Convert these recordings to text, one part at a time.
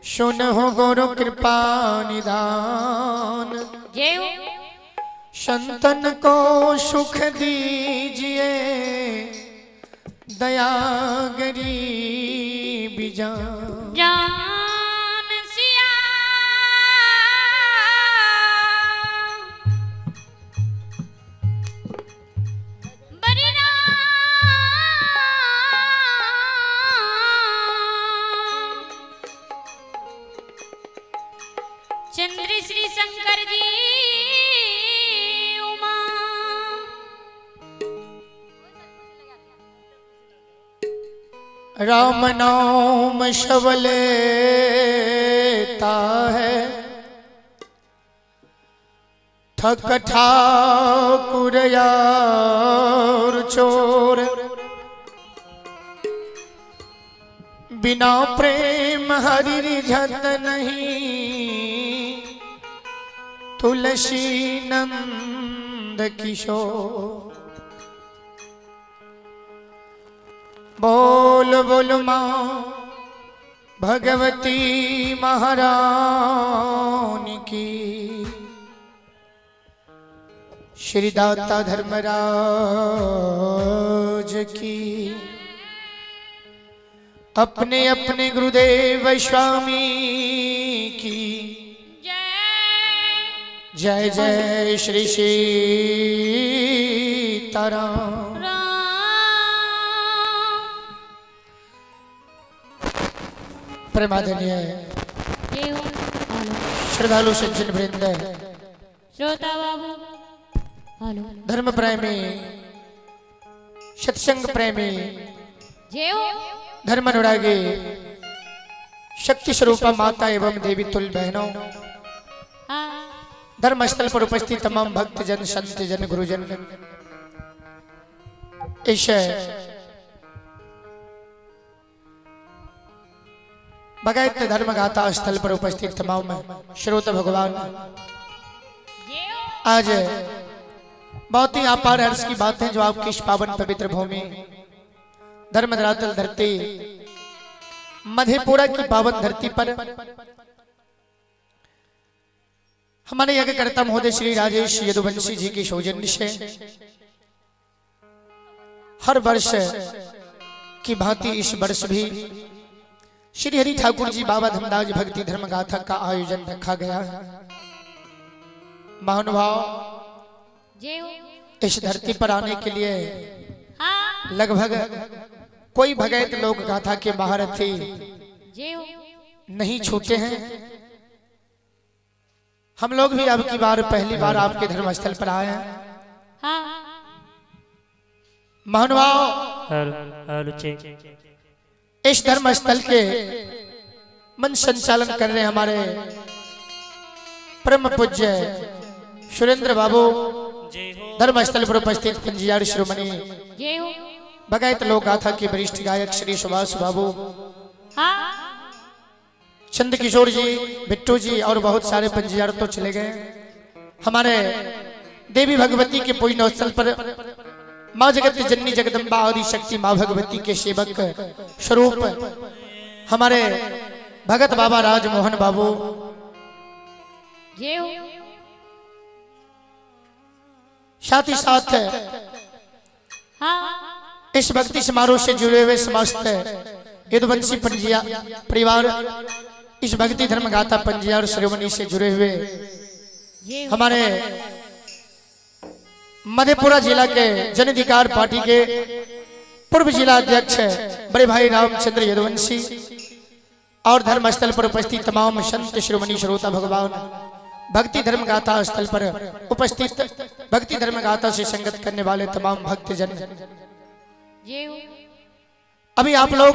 सुनहो गुरु कृपा निदान, संतन को सुख दीजिए, दया गरीब जान सिया बरिना चंद्र श्री शंकर जी उमा राम नाम शबलेता है, थक ठाकुर यार चोर, बिना प्रेम हरि रिझत नहीं, तुलसी नंद किशोर। बोल बोल माँ भगवती महारानी की, श्री दाता धर्मराज की, अपने अपने गुरुदेव स्वामी की जय जय श्री सीताराम। प्रेमादरणीय श्रद्धालु सज्जन वृंद, श्रोता बाबू, धर्म प्रेमी, सत्संग प्रेमी, धर्म अनुरागी, शक्ति स्वरूपा माता एवं देवी तुल्य बहनों, धर्म स्थल पर उपस्थित तमाम भक्त जन, संत जन, गुरुजन, इस भगत धर्म गाथा स्थल पर उपस्थित तमाम श्रोता भगवान, आज बहुत ही अपार हर्ष की बात है जो आपकी इस पावन पवित्र भूमि धर्म धरातल धरती मधेपुरा की पावन धरती पर हमारे यज्ञकर्ता महोदय श्री राजेश यदुवंशी जी की सौजन्य से हर वर्ष की भांति इस वर्ष भी श्री हरि ठाकुर जी बाबा धर्मदास भक्ति धर्म गाथा का आयोजन रखा गया है। महानुभाव, इस धरती पर आने के लिए लगभग कोई भगत लोक गाथा के महारथी नहीं छूटे हैं। हम लोग भी अब की बार पहली बार आपके धर्मस्थल पर आए हैं। महानुभाव, इस धर्मस्थल के मन संचालन कर रहे हमारे परम पूज्य सुरेंद्र बाबू, धर्मस्थल पर उपस्थित पंजीयार श्रोमणी भगत लोक गाथा के वरिष्ठ गायक श्री सुभाष बाबू, चंद किशोर जी, बिट्टू जी और बहुत सारे पंजीयार तो चले गए। हमारे देवी भगवती के पूजन स्थल पर माँ जगत जननी जगदम्बा आदि शक्ति माँ भगवती के सेवक स्वरूप हमारे भगत बाबा राजमोहन बाबू, साथ ही साथ इस भक्ति समारोह से जुड़े हुए समस्त यदुवंशी पंजिया परिवार, इस भक्ति धर्म गाथा पंजिया और श्रोमणी से जुड़े हुए हमारे मधेपुरा जिला के जन अधिकार पार्टी के पूर्व जिला अध्यक्ष बड़े भाई रामचंद्र यदुवंशी और धर्मस्थल पर उपस्थित तमाम संत श्रोमणी श्रोता भगवान, भक्ति धर्म गाथा स्थल पर उपस्थित भक्ति धर्म गाथा से संगत करने वाले तमाम भक्तजन, अभी आप लोग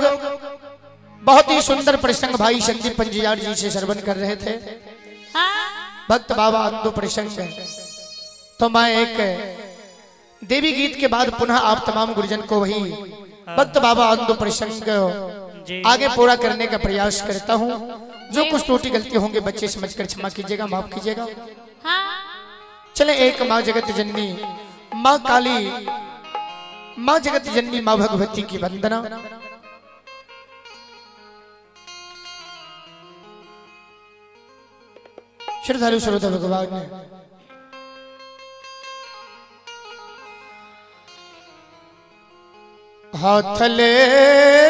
बहुत ही सुंदर प्रसंग भाई संदीप पंजीयार जी से श्रवण कर रहे थे। भक्त बाबा अंदो प्रसंग, तो मैं एक देवी गीत के बाद पुनः आप तमाम गुरुजन को वही भक्त बाबा अंदो प्रसंग आगे पूरा करने का प्रयास करता हूँ। जो कुछ त्रुटि गलती होंगे बच्चे समझकर क्षमा कीजिएगा, माफ कीजिएगा। चले एक माँ जगत जननी माँ काली, माँ जगत जननी माँ भगवती की वंदना। श्रद्धालु श्रोता भगवान ने हाथ ले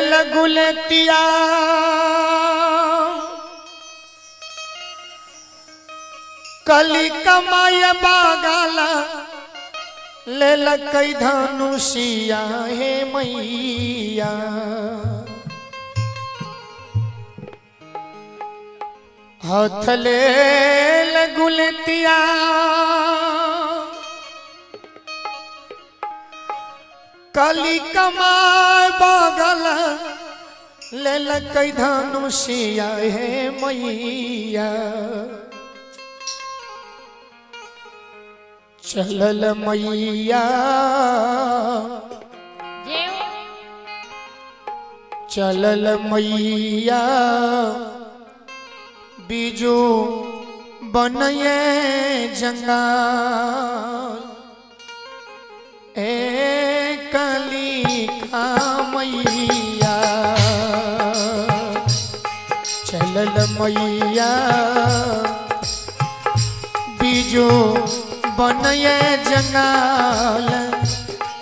लगुलतिया कली कमाय बागाला ले लकई धनुषिया हे मैया हाथ ले लगुलतिया कली कमाय बागल ले लकई धनुषिया हे मैया चलल मैया चलल मैया बीजू बनये जंगाल ए कली का मैया चलल मैया बीजू बनये जंगाल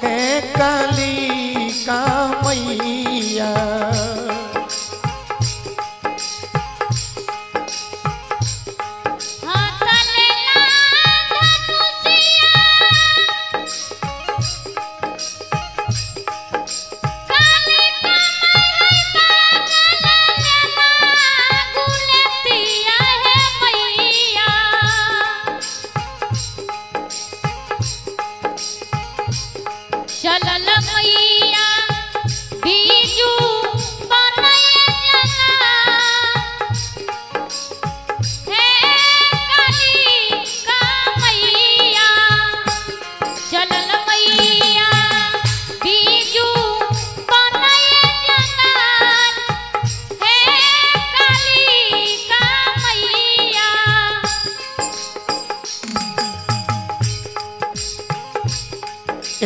ए कली का मैया चलल मैया बीजू बनये जंगाल हे कली का मैया चलल मैया बीजू बनये जंगाल हे कली का मैया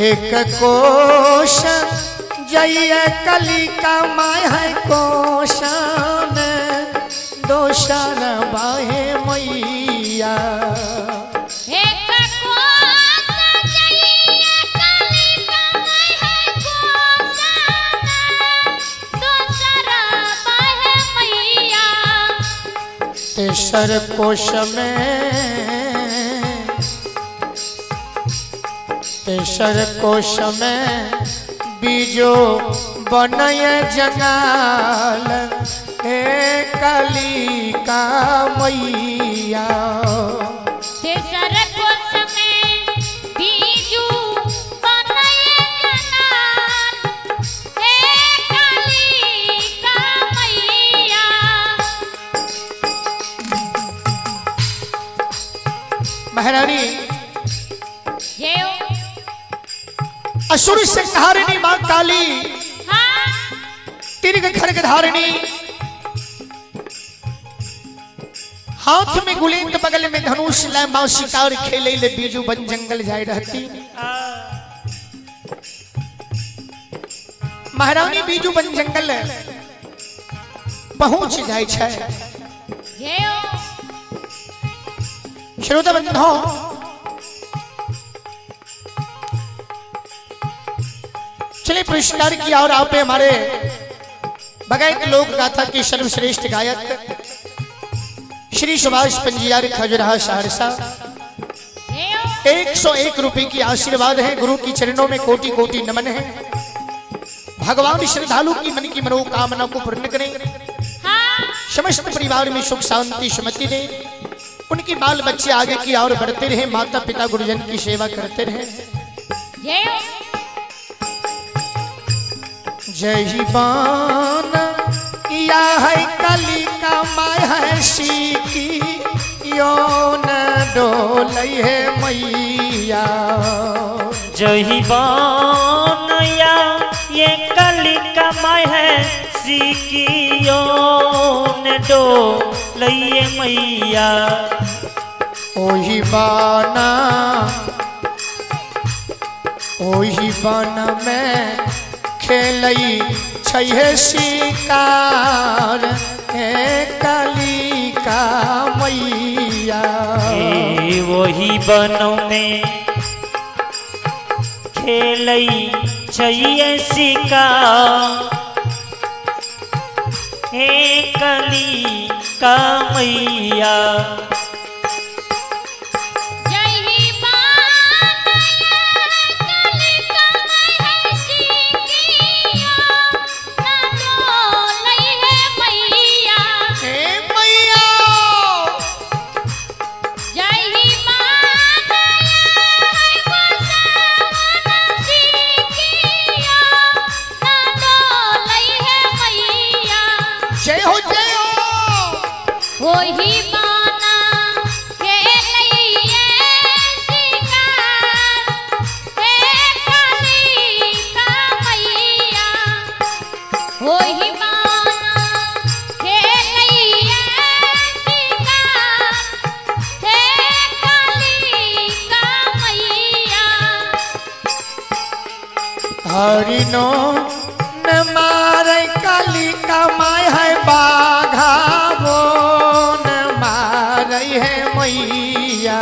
एक कोश जय कली का माय है कोशन दोषर बाहे मैया एक कोश जय कली का माय है कोशन दोषर बाहे मैया तेसर कोश में तेसर कोश में बीजो बनये जंगाल हे कली का मैया तेसर कोश में बीजू बनये जंगाल हे कली का मैया महारानी जेओ असुर संहारिणी मां काली तिरग खरग धारिणी हाथ में गुलेंद बगल में धनुष ले मां शिकार खेले ले बीजू बन जंगल जाए रहती महारानी बीजू बन जंगल पहुंच जाए छै श्रोता बंधु चलिए पुरस्कार किया और आप पे हमारे बगैर लोक गाथा के सर्वश्रेष्ठ गायक श्री सुभाष पंजियार खजुराहा सहरसा 101 रुपए की आशीर्वाद है गुरु की चरणों में कोटि कोटि नमन है भगवान श्रद्धालु की मन की मनोकामना को पूर्ण करें समस्त परिवार में सुख शांति सुमति दे उनके बाल बच्चे आगे की और बढ़ते रहे माता पिता गुरुजन की सेवा करते रहे जय बान या है कली का माय है सीकी योन डोलई है मैया जय बान या ये कली का माय है सीकी योन डोलई है मैया ओही बाना में खेलई छै शिकार हे कली का मैया वही बनों में खेलई चाहिए शिकार हे कली का मैया वही माना खेलइए शिकार हे काली का मैया वही माना खेलइए शिकार हे काली का मैया हरिनो न मारे काली का माय है बाघा वो न मारे है मैया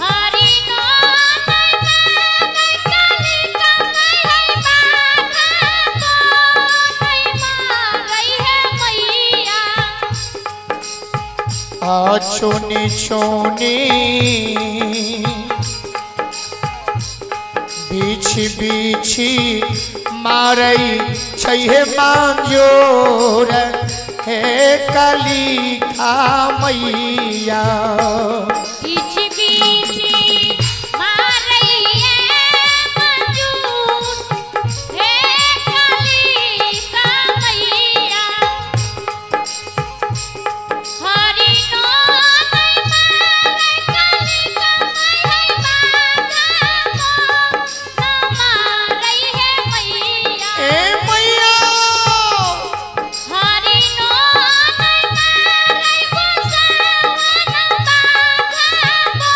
हरि नो नहीं काली का है बाघा तो नहीं मार रही है मैया आ छोनी छोनी बीछी बीछी मारई छैहे मांजोर हे काली का मैया बीची बीची मार रही है मंजूर हे काली का मैया हरि नो नहीं मारे काली का है बाघा तो न मार रही है मैया ए मैया हरि नो नहीं मारे गोसावन बाघा तो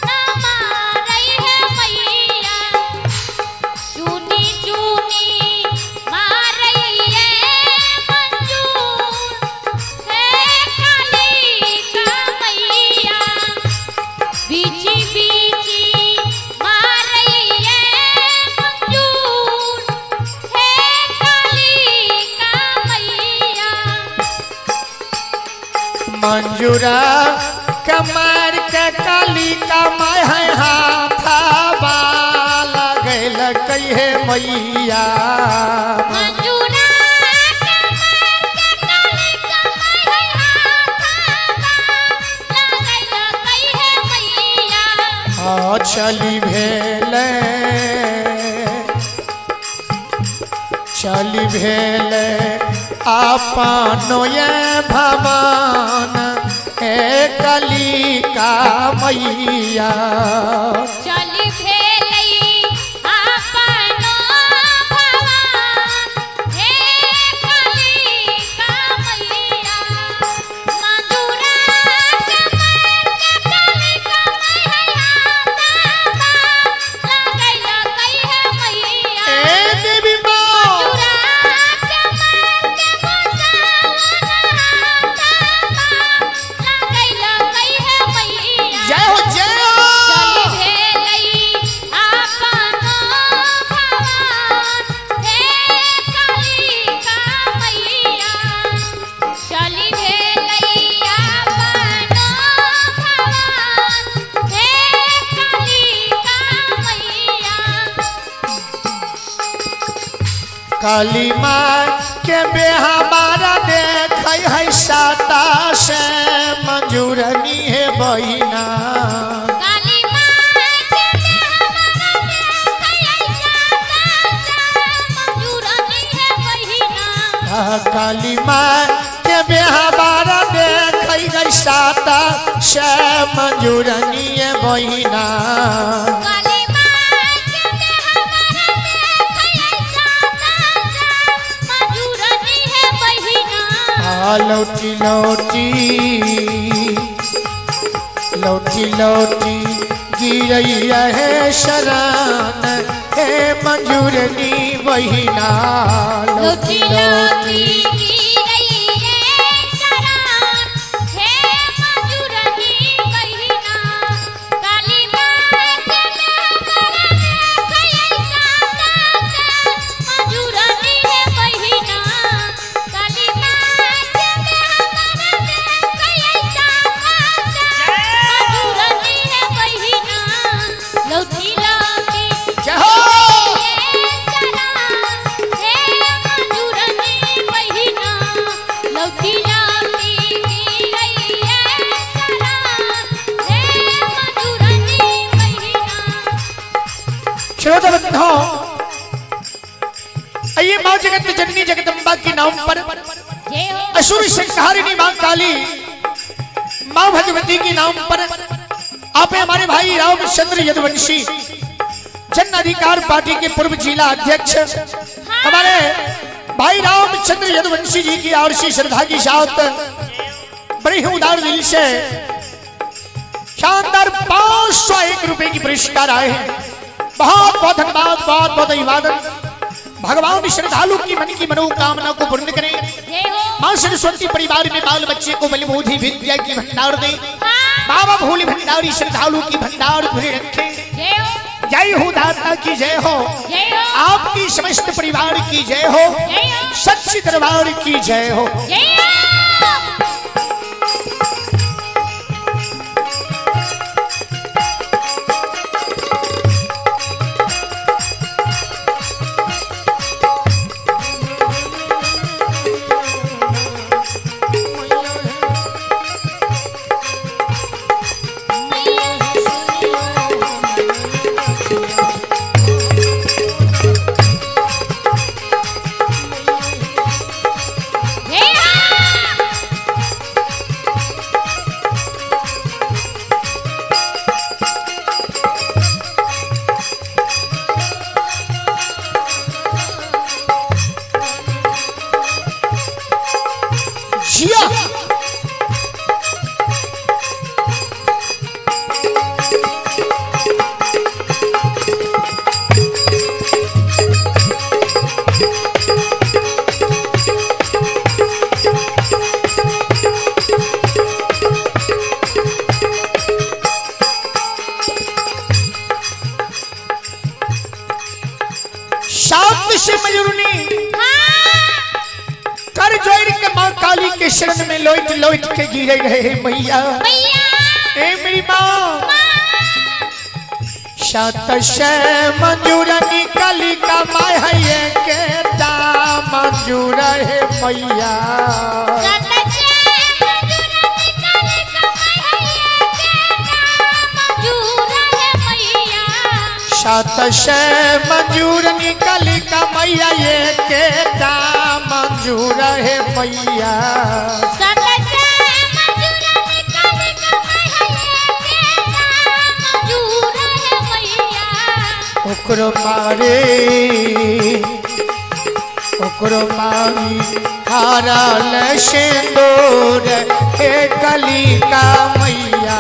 न मार रही है मैया चूनी चूनी मार रही है मंजूर हे काली का मैया बीची बीची मार रही है मंजूर हे काली का मैया मंजूरा कमर के काली का माय है हाथा बाला गैल कहे मैया मंजूरा कमर के काली का है हाथा लगैल कहे मैया आ चली भेल आपनो ये भवन हे काली का मैया चली भेलई आपनो भवन हे काली का मैया मंजूरा कमर के काली का है हाथा लगैल कहे मैया ए देवी माँ मंजूरा कमर के गोसावन हाथा लगैल कहे मैया जय हो जय चली हो भेलई आपनो भवन हे काली का मैया चली भेलई आपनो भवन हे काली का मैया काली माँ के बेहमारा देख है साता से मंजूरनी है बहिना काली माँ के हमारा देखै साता मंजूरनी है बहिना काली माँ के बेहमारा देख है साता से मंजूरनी है बहिना काली माँ के हमारा देखै साता मंजूरनी है बहिना लौटी लौटी लौटी लौटी गिरैया है शरण हे मंजूरनी बहिना लौटी लौटी गिरई है शरण हे मंजूरनी बहिना श्रोता बंधो, आइए मां जगत जननी जगदम्बा के नाम पर जय हो असुर संहारिणी मां काली मां भगवती के नाम पर आप हमारे भाई रामचंद्र यदुवंशी जन अधिकार पार्टी के पूर्व जिला अध्यक्ष हमारे भाई रामचंद्र यदुवंशी जी की आरसी श्रद्धा के साथ बड़े ही उदार दिल से शानदार 501 रुपए की पुरस्कार आए हैं। बहुत बहुत धन्यवाद, बहुत बहुत अभिवादन। भगवान श्रद्धालु की मन की मनोकामना को पूर्ण करें। जय हो मां सरस्वती परिवार में बाल बच्चे को बल बुद्धि विद्या की भंडार दे। बाबा भोले भंडारी श्रद्धालु की भंडार भरे रखे। जय हो जय हो दाता की जय हो, जय हो आपकी समस्त परिवार की जय हो, जय हो सच्ची दरबार की जय हो। जय हो जिया शांत से मयूरनी कर जोड़ के मां काली के शरण में लोट लोट के गिरे रहे मैया। मैया ए मेरी मां शांत से मंजूरनी काली का माय है ये के दाम मंजूर है मैया। सात से मंजूर निकली का मैया ये के दाम मंजूर है मैया। ओकरो मारी हारल सिंदूर हे कली का मैया।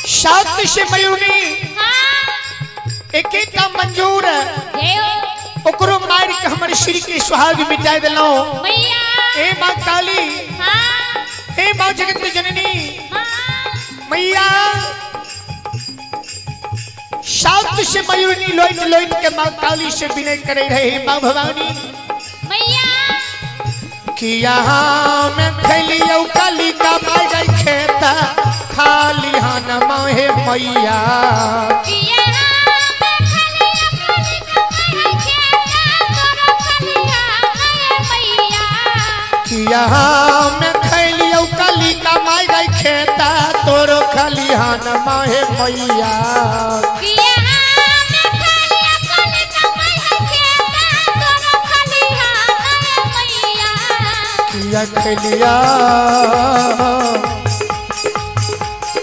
शांति से मयूरी एक एक का मंजूर ओकरो मार के हमर श्री के सुहाग मिटा दिलो। ए मां काली, ए मां जगत जननी मैया। शांति से मयूरी लोट लोट के मां काली से विनय करे रहे मां भवानी कि यहाँ में खैलियो काली का मार गई खेता खाली हन माहे मैया। यहाँ में खैलियो काली का मार गई खेता तोरो खाली हन माहे मैया।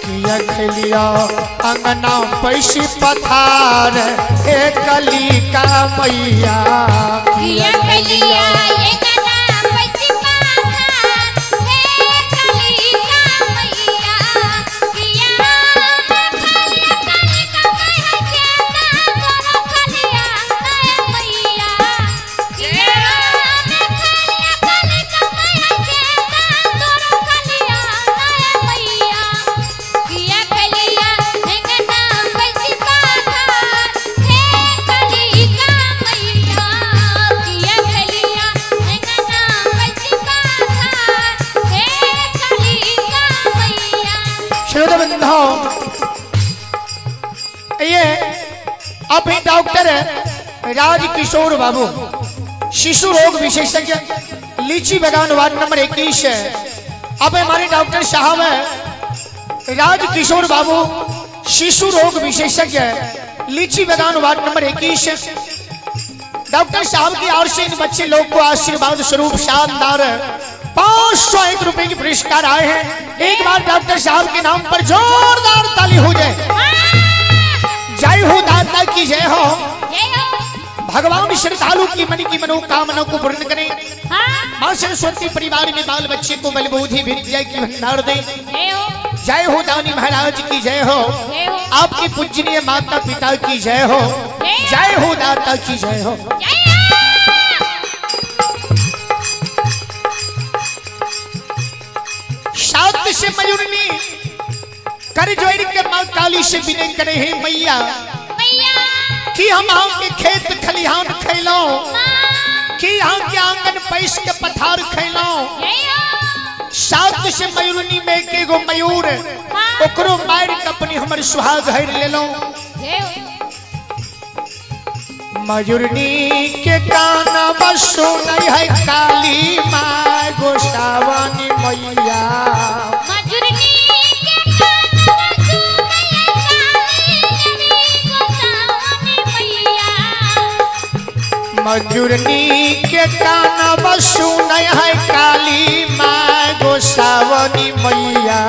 किया खलिया अंगना पैसी पथार हे कली का मैया। किया खलिया ये अभी डॉक्टर राजकिशोर बाबू शिशु रोग विशेषज्ञ लीची बागान वार्ड नंबर 21 है। अब हमारे डॉक्टर साहब है राजकिशोर बाबू शिशु रोग विशेषज्ञ लीची बागान वार्ड नंबर 21। डॉक्टर साहब की ओर से इन बच्चे लोग को आशीर्वाद स्वरूप शानदार 501 रुपए की पुरस्कार आए हैं। एक बार डॉक्टर साहब के नाम पर जोरदार ताली हो जाए। जय हो दाता की जय हो। भगवान श्रद्धालु की मन की मनोकामना को पूर्ण करें। मां सरस्वती परिवार में बाल बच्चे को बल बुद्धि विद्या की भंडार दे। जय हो दानी महाराज की जय हो। आपके पूजनीय माता पिता की जय हो। जय हो दाता की जय हो। शांत से मयूरनी कर जोड़ के मां काली से विनय करे हे मैया कि हम के खेत खलिहान खैलो कि यहाँ के आंगन पैस के पथार खैलो। सात से मयूरनी में के गो मयूर ओकरो मार के अपनी हमर सुहाग हर ले लो। मयूरनी के काना बसो नहीं है काली माँ गोसावानी मैया। मयूरनी के काना बसो नहीं है काली माँ गोसावानी मैया।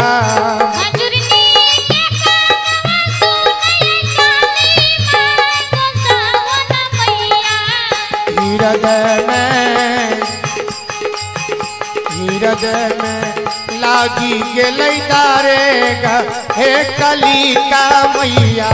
हृदय में लागी गेलै दारेगा हे कली का मैया।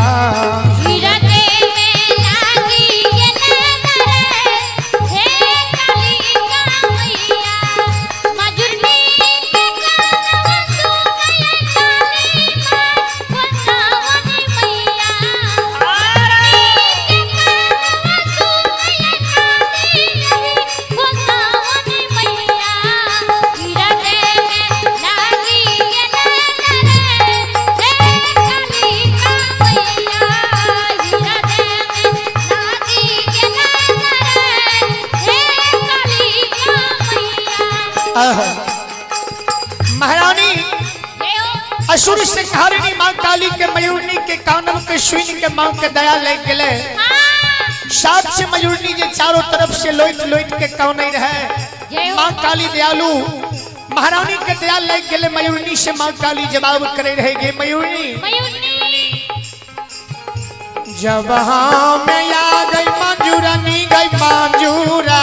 महारानी असुर से हारिनी मां काली के मयूरनी के कानन के सुन के मां के दया ले गले। सात से मयूरनी जे चारों तरफ से लोट लोट के कौन रहे। मां काली दयालु महारानी के दया ले गले। मयूरनी से मां काली जवाब करे रहेगे मयूरनी जब हाँ में आ गई मंजूरानी गई मंजूरा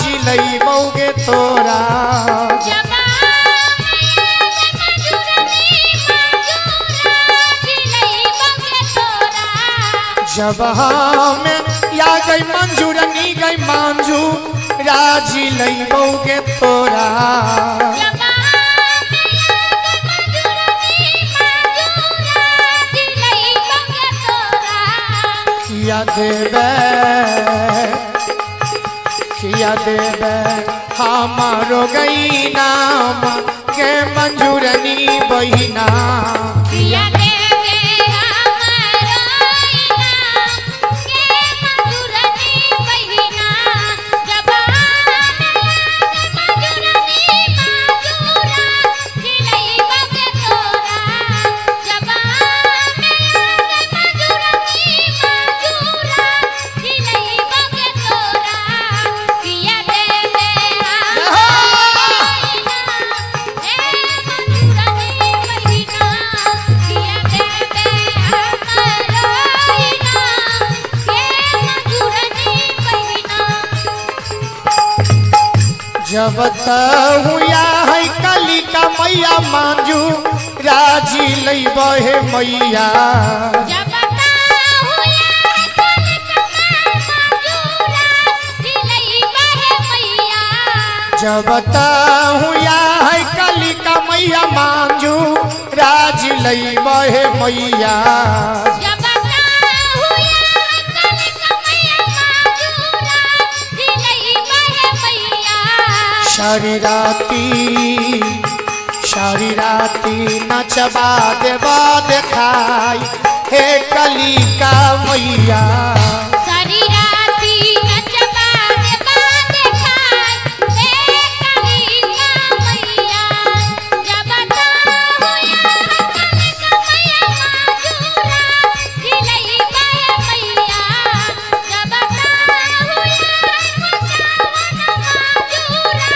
जिलई मौगे तोरा। जब में या गई मंजूरनी गई मंजू राजी लई बोगे तोरा। किया देवे हमारो गई नाम के मंजूरनी बहिना। जब हुआ है कली का मैया मांजू राजी लई बहे मैया। जब हुआ है कली का मैया मांजू राजी लई बहे मैया। सारी राती नचबा देवा देखाई हे कलिका मैया सारी राती नचबा देबा देखाय हे कलिका मैया जब ता होया कलिका मैया माजूरा दिलई बाया मैया जब ता होया सावन माजूरा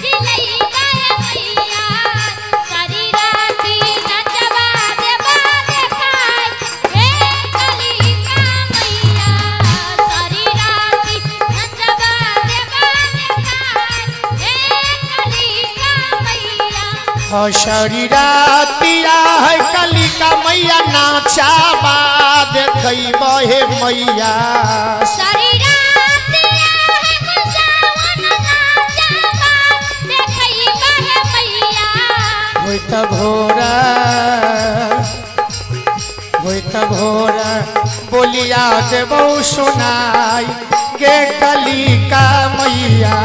दिलई बाया मैया सारी राती नचबा देबा देखाय हे कलिका मैया सारी राती नचबा देबा देखाय हे कलिका मैया शरीरा पिया है कलिका मैया नाचा बाद देखब हे मैया सारी राती है सावन नाचबा देखई बहे मैया होइत भोरा बोलिया देबौ सुनाई गे कलिका मैया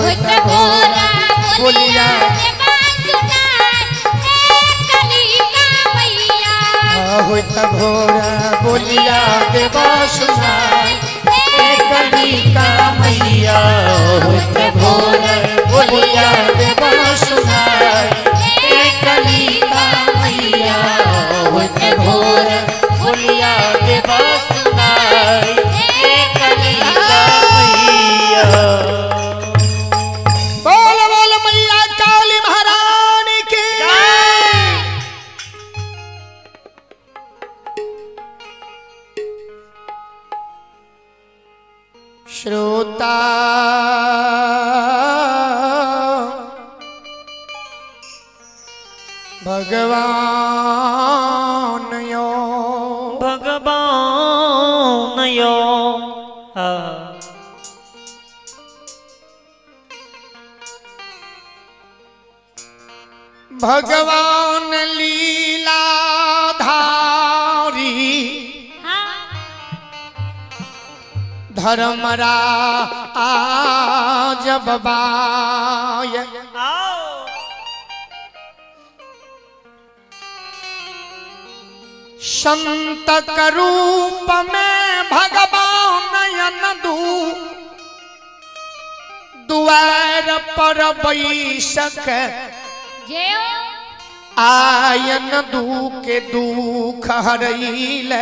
होइत भोरा बोलिया देबा सुनाय हे कलिका मैया होइत भोरा बोलिया देबौ सुनाई हे कलिका मैया होइत भोरा बोलिया देबौ सुनाई कलिका मैया होइत भोरा बोलिया देबा सुनाई हे कलिका मैया। बोल बोल मैया काली महारानी की श्रोता भगवान यो भगवान यो भगवान लीलाधारी धर्मरा आज बबाय संत रूप में भगवान यनदू द्वार पर बैसक जेओ आयन दुख दुख हरैल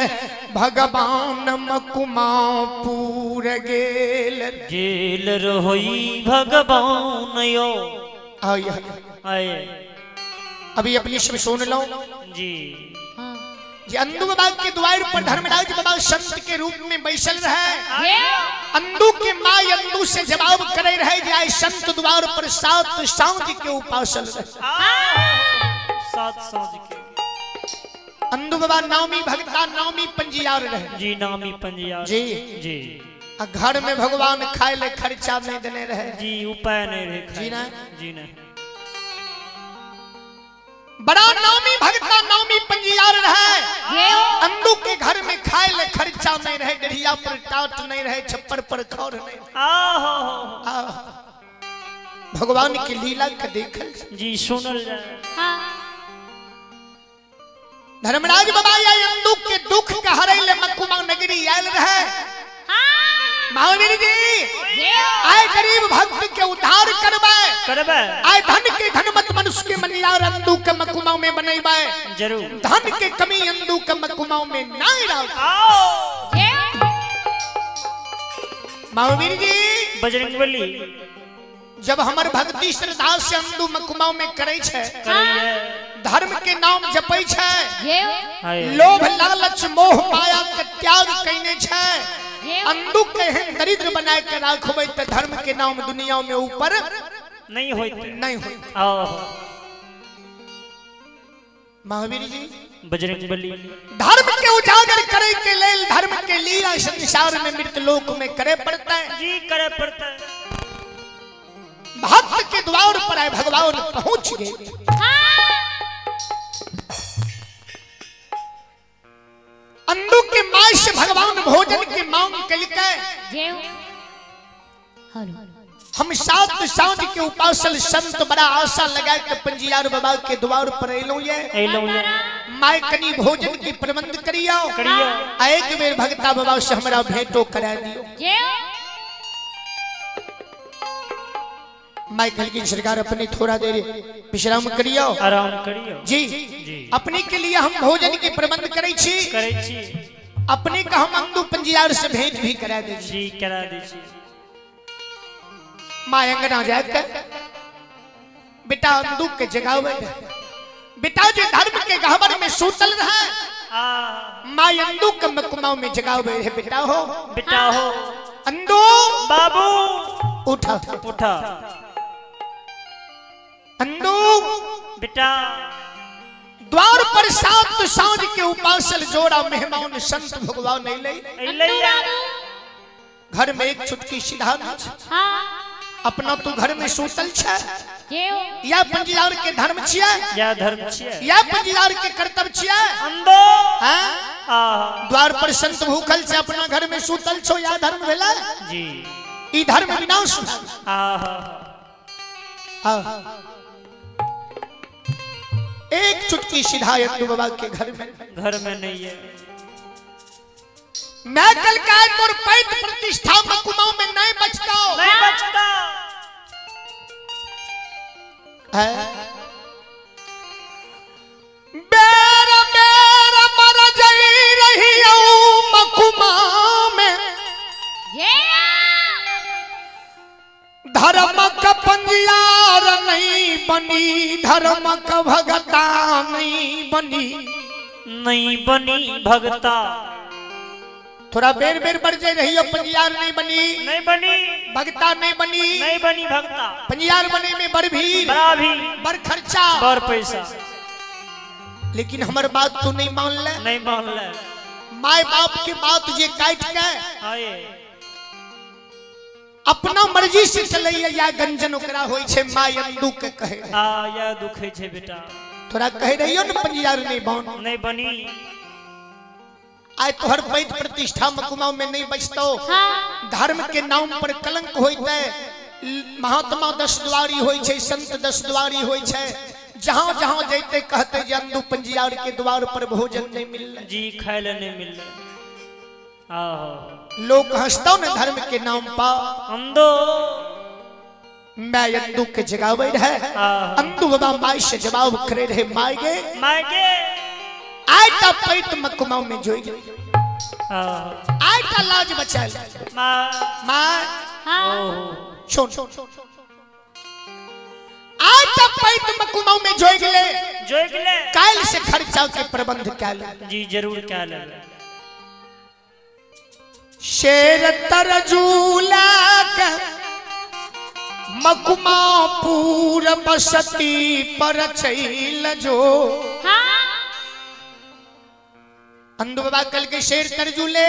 भगवान मकुमापुर गेल गेल रहोई भगवान यो आए अभी अपनी शब्द सुन लो जी जी अंधु बाबा के द्वार पर धर्मराज बाबा संत के रूप में बैसल रहे जेओ अंधु के माँ अंधु से जवाब करे रहे जाए संत द्वार पर सात सांझ के उपासल रहे सात सांझ के अंधु बाबा नामी भगता नामी पंजियार रहे जी नामी पंजिया जी जी आ घर में भगवान खाए ले खर्चा नहीं देने रहे जी उपाय नहीं रहे जी ना जी ना बड़ा नामी भगता नामी पंजियार रहे जेओ अंधु के घर में खाए ले खर्चा नहीं रहे डढ़िया पर टाट नहीं रहे छप्पर पर खौर नहीं रहे। भगवान की लीला के देखल जी सुनल जाए हां धर्मराज बाबा या अंधु के दुख का हरे ले मकुमा नगरी आयल रहे महावीर जी जेओ आए गरीब भक्त के उद्धार करबे आए धन के धनमत मनुष्य के मनियार अंधु के मकुमा में बनैबे जरूर धन के कमी अंधु के मकुमा में नहीं रह जेओ महावीर जी बजरंगबली जब हमर भक्ति श्रद्धा से अंधु मकुमा में करे छे करिए धर्म के नाम जपै छे जेओ हाय लोभ लालच मोह माया के त्याग कइने छे जेओ अंधु के हैं दरिद्र बनाए के राखबै त धर्म के नाम दुनिया में ऊपर नहीं होते नहीं हो महावीर जी बजरंगबली धर्म के उजागर करे के लेल धर्म के लीला संसार में मृत लोक में करे पड़ता है जी करे पड़ता है भक्त के द्वार पर आए भगवान पहुंच गए अंधु के माय से भगवान भोजन की मांग के लिए जेओ हेलो हम सात सांझ के उपासल संत बड़ा आशा लगा के पंजियार बाबा के द्वार पर एलो ये माय कनी भोजन के प्रबंध करियो एक बेर भगता बाबा से हमरा भेंटो करा दियो। माइकल की सरकार अपनी थोड़ा देर विश्राम करियो, आराम करियो जी। अपने के लिए हम भोजन के प्रबंध करे छी, अपने का हम अंदू पंजियार से भेंट भी करा दे जी, करा दे छी। माँ अंगना जाकर बेटा अंदू के जगावे, बेटा जो धर्म के गहवर में सूतल रहा माँ अंदू के मकुमाओं में जगावे है। बेटा हो अंदू बाबू उठा उठा अंदू बेटा। द्वार पर सात सांझ के उपासल जोड़ा मेहमान संत भगवान नहीं ले घर में एक चुटकी सीधा अपना तू घर में सूतल छे या पंजियार के धर्म छिया या पंजियार के कर्तव्य छिया। द्वार पर संत भूखल से अपना घर में सूतल छो या धर्म भेला जी। ई धर्म विनाश एक चुटकी सीधा अंदू बाबा के घर में नहीं है। मैं कल का तोर पैत प्रतिष्ठा मकुमाओं में नहीं बचता है। बेर बेर मर जाई रही मकुमा में धर्म का पंजियार नहीं बनी, धर्म का भगता नहीं बनी भगता। थोड़ा बेर बेर बढ़ जाए रही हो, पंजियार नहीं बनी भगता नहीं बनी भगता। पंजियार बने में बड़ भीड़ बड़ खर्चा बड़ पैसा, लेकिन हमार बात तू नहीं मान ले माय बाप की बात ये काट के अपना मर्जी से चले या गंजन ओकरा होई छे। माय अंदू के कहे या दुखे छे बेटा थोड़ा कह रही हो ना पंजियार नहीं बनी। आय तोहर पैत प्रतिष्ठा मकुमाओं में नहीं बचतो। धर्म के नाम पर कलंक होइते। महात्मा 10 द्वारी होई छे, संत 10 द्वारी होई छे। जहां जहां जैते कहते जे अंदू पंजियार के द्वार पर भोजन नहीं मिलले जी, खाए ले नहीं मिलले। लोग हंसतो न धर्म के नाम पा अंदो मैं अंदू के जगावे रहे। अंदू बाबा माई से जवाब करे रहे मायगे आयता पैत मकुमाओं में जोई आयता लाज बचाल मां सुन आयता पैत मकुमाओं में जोई गले काल से खर्चा के प्रबंध काल जी जरूर काल। शेर तरजूला का मकुमा पूर बसती पर चैल जो अंदू बाबा कल के शेर तरजूले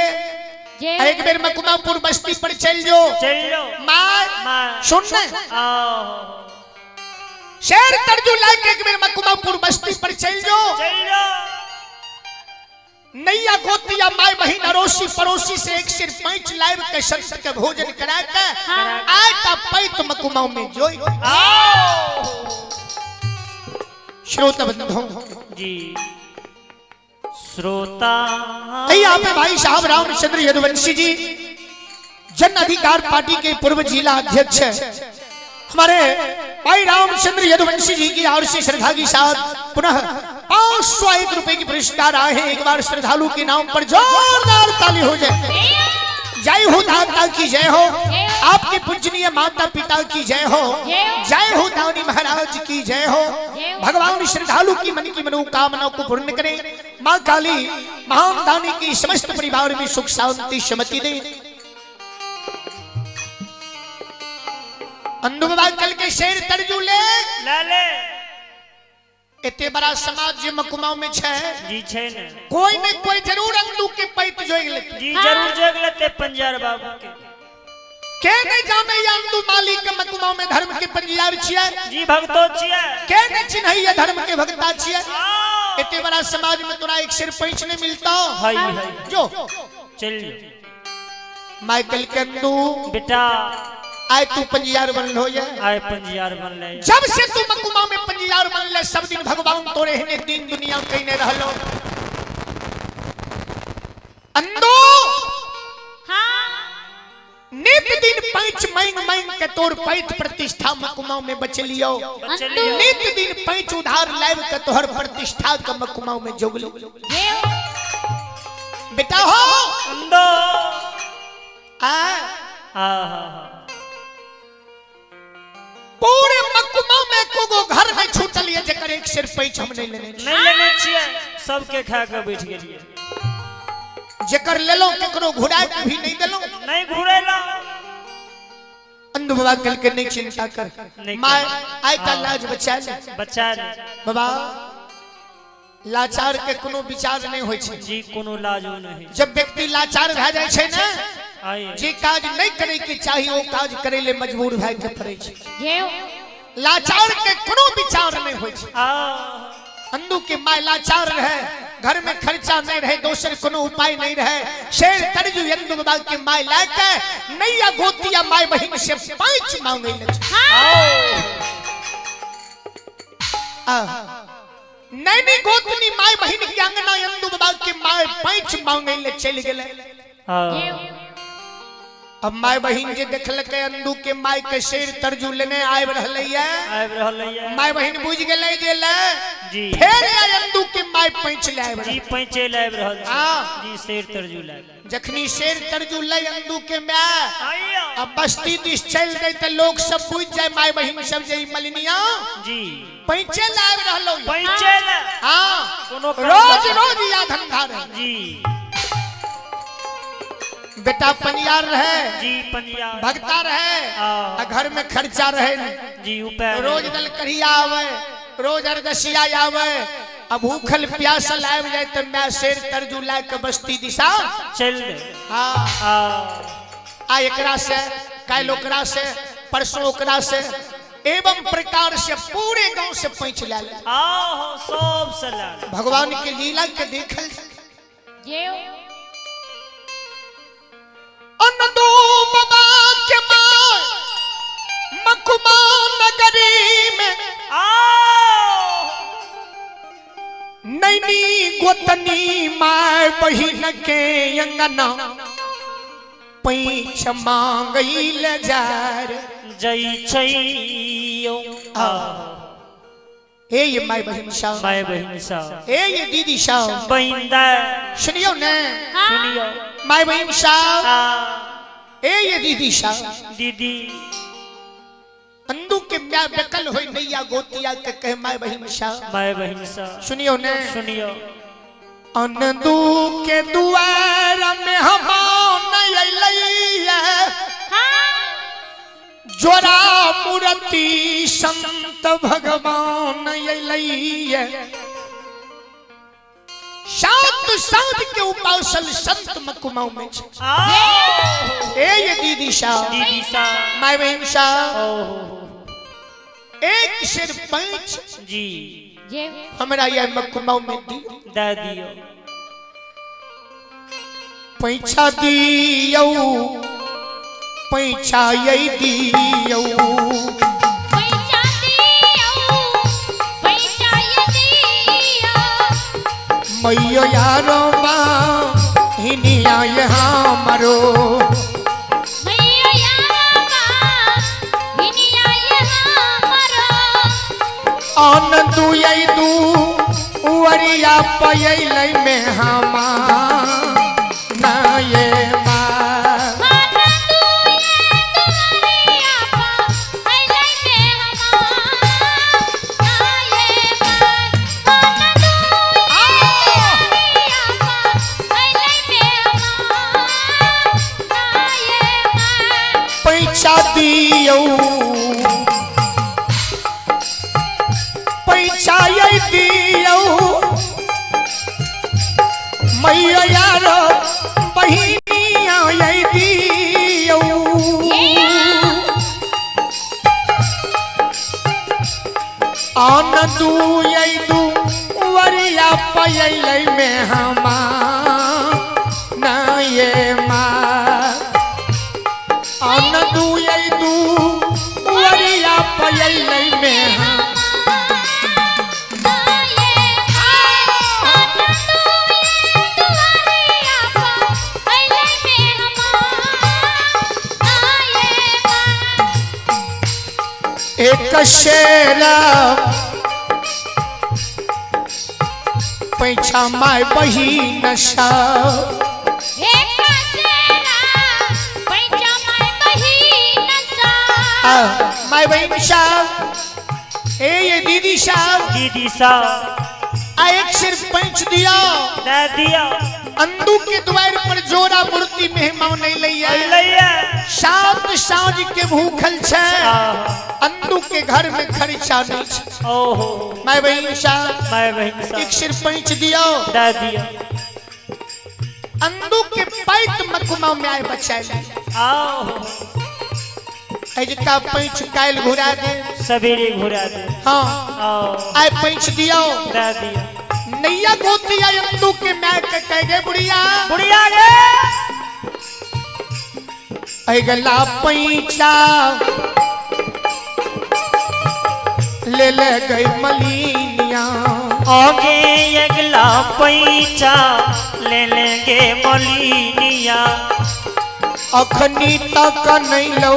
एक बेर मकुमापुर बस्ती पर चल जो मार सुन शेर तरजूला के एक बेर मकुमापुर बस्ती पर चल जो नैया गोतिया माय बहिन अड़ोसी पड़ोसी से एक सिर 5 लाइव के संत के भोजन करा के आटा पैत मकुमाओं में जोई। श्रोता बंधुओं जी श्रोता आप भाई साहब रामचंद्र यदुवंशी जी जन अधिकार पार्टी के पूर्व जिला अध्यक्ष हमारे भाई रामचंद्र यदुवंशी जी की ओर से श्रद्धा के साथ पुनः 501 रुपए की पुरस्कार आए हैं। एक बार श्रद्धालु के नाम पर जोरदार ताली हो जाए। जय हो दाता की जय हो, आपके पूजनीय माता पिता की जय हो, जय हो दानी महाराज की जय हो। भगवान श्रद्धालु की मन की मनोकामना को पूर्ण करें। माँ काली महान दानी की समस्त परिवार में सुख शांति समति दे। अंदू बाबा कल के शेर तरजूले इतने बड़ा समाज मकुमाओं में छे जी छे ने कोई न कोई जरूर अंदू के पैत जोग लेते जी जरूर जोग लेते पंजार बाबू के नहीं जाने ये अंदू मालिक के मकुमाओं में धर्म के पंजियार छिया जी भक्तो छिया के नहीं चिन्हई ये धर्म के भक्ता छिया। इतने बड़ा समाज में तोरा एक सिर पैंच नहीं मिलता हाय जो चल माइकल के अंदू बेटा आए तू पंजियार बनल हो या आए पंजियार बन ले जब से तू मकुमा में पंजियार बनले सब दिन भगवान तोरे हने दिन दुनिया कइने रहलो अंदो नित दिन पैंच मांग के तोर पैत प्रतिष्ठा मकुमाओं में बच लियो नित दिन पैंच उधार लाइव के तोहर प्रतिष्ठा के मकुमाओं में जोगलो बेटा हो अंदो आ हाँ पूरे मकुमा में कोगो घर में छूटल ये जकर एक सिर पैंच हम नहीं लेने नहीं लेने छिए सबके खा के बैठ गेलिए जकर लेलो केकरो घुड़ा के भी नहीं देलो नहीं घुरेला अंधु बाबा कल के नहीं चिंता कर मां आय का लाज बचा ले बच्चा बाबा लाचार के कोनो विचार नहीं होय छै जी कोनो लाजो नहीं जब व्यक्ति लाचार भ जाय छै ना आइए जे काज नहीं करे के चाहिए वो काज करे ले मजबूर भ के पड़े छै लाचार के कोनो विचार नहीं होय छै अंधु के माय लाचार रहे घर में खर्चा नहीं रहे दोसर कोनो उपाय नहीं रहे शेर तरजू अंधु बाबा के माय लाके नैया गोतिया माय बहिन से पैंच मांगे ले नहीं गोतनी माय बहिन के अंगना अंधु बाबा के माय पैंच मांगे ले चल गेले अब माय बहिन जे देखलके अंधु के माय के शेर तरजू लेने आब रहलैया माय बहिन बुझ गेलै जे ले जी फेर अंधु के माय पैंच ले आब जी पैंचे लाइब रहल हां जी शेर तरजू लाइब जखनी शेर तरजू ले अंधु के माय आइए अब बस्ती दिस चल गई त लोग सब बुझ जाय माय बहिन सब जे मलिनिया जी पैंचे ले आब रहलो पैंचे ले हां कोनो रोज रोज या धंधा रहे जी बेटा पंजियार रहे जी पंजियार भगता रहे घर में खर्चा रहे जी उपाय रोज दल कढ़िया आवे रोज अरदसिया आवे अब भूखल प्यासल आब जाए त मैं शेर तरजू ला के बस्ती दिशा चल हां आ एकरा से काल ओकरा से परसों ओकरा से एवं प्रकार से पूरे गांव से पैंच ले आओ सब सलाम भगवान के लीला के देखल अंधु बाबा के मां मकुमा नगरी में नैनी गोतनी माय बहिन के अंगना पैंच मांगई ले जार जई छैयो ए ये माय बहिन सा माय बहिन सा ए ये दीदी सा बहिंदा सुनियो ने सुनियो माय बहिन सा ए ये दीदी सा दीदी अंधु के म्या बेकल होई नैया गोतिया के कहे माय बहिन सा माय बहिन सा सुनियो ने सुनियो अंधु के दुआर में हम नहीं अइलैया जोरा मूर्ति संत भगवान अइलैया शांत शांत के उपासल संत मकुमाओं में ए ये दीदी सा माय बहिन सा एक सिर पैंच जी हमरा ये मकुमाओं में दी दे दियो पैंचा दियो पैंचा यही दियो पैसा दियो पैसा ये दियो मैयो यारो हिनिया यहाँ मरो मैया यारा हिनिया यहाँ मरो आनंदू यही दू उवरिया पयलै में हमा ना ये पैसा दियो पैसा ये दियो मैया यारो बहिनिया ये दियो आनंदू ये दू वरिया पयलै में हमा ना ये माँ आनंदू ये दू एक शेरा पैसा माय बहिन सा हे कसेरा पैचा माय बहिन सा माय बहिन साहब ए ये दीदी साहब दीदी साहब आ एक सिर्फ पैंच दिया दे दिया अंदू के द्वार पर जोड़ा मूर्ति मेहमान नहीं लैया लैया सात साँझ के भूखल छे अंदू के घर में खर्चा नहीं छे ओहो मैं बहन साहब मैं बहन साहब एक सिर्फ पैंच दियो दे दिया अंदू के पैत मकुमा में आए बचाए आओ का पैंच कायल घुरा दे सवेरे घुरा दे हाँ आओ आए पैंच दियो दे दिया नैया गोतिया अंदू के मैं कह गे बुढ़िया बुढ़िया गे गला पैचा ले गई मलिनिया आगे अगला पैचा ले लेंगे मलिनिया अखनी तक नहीं लो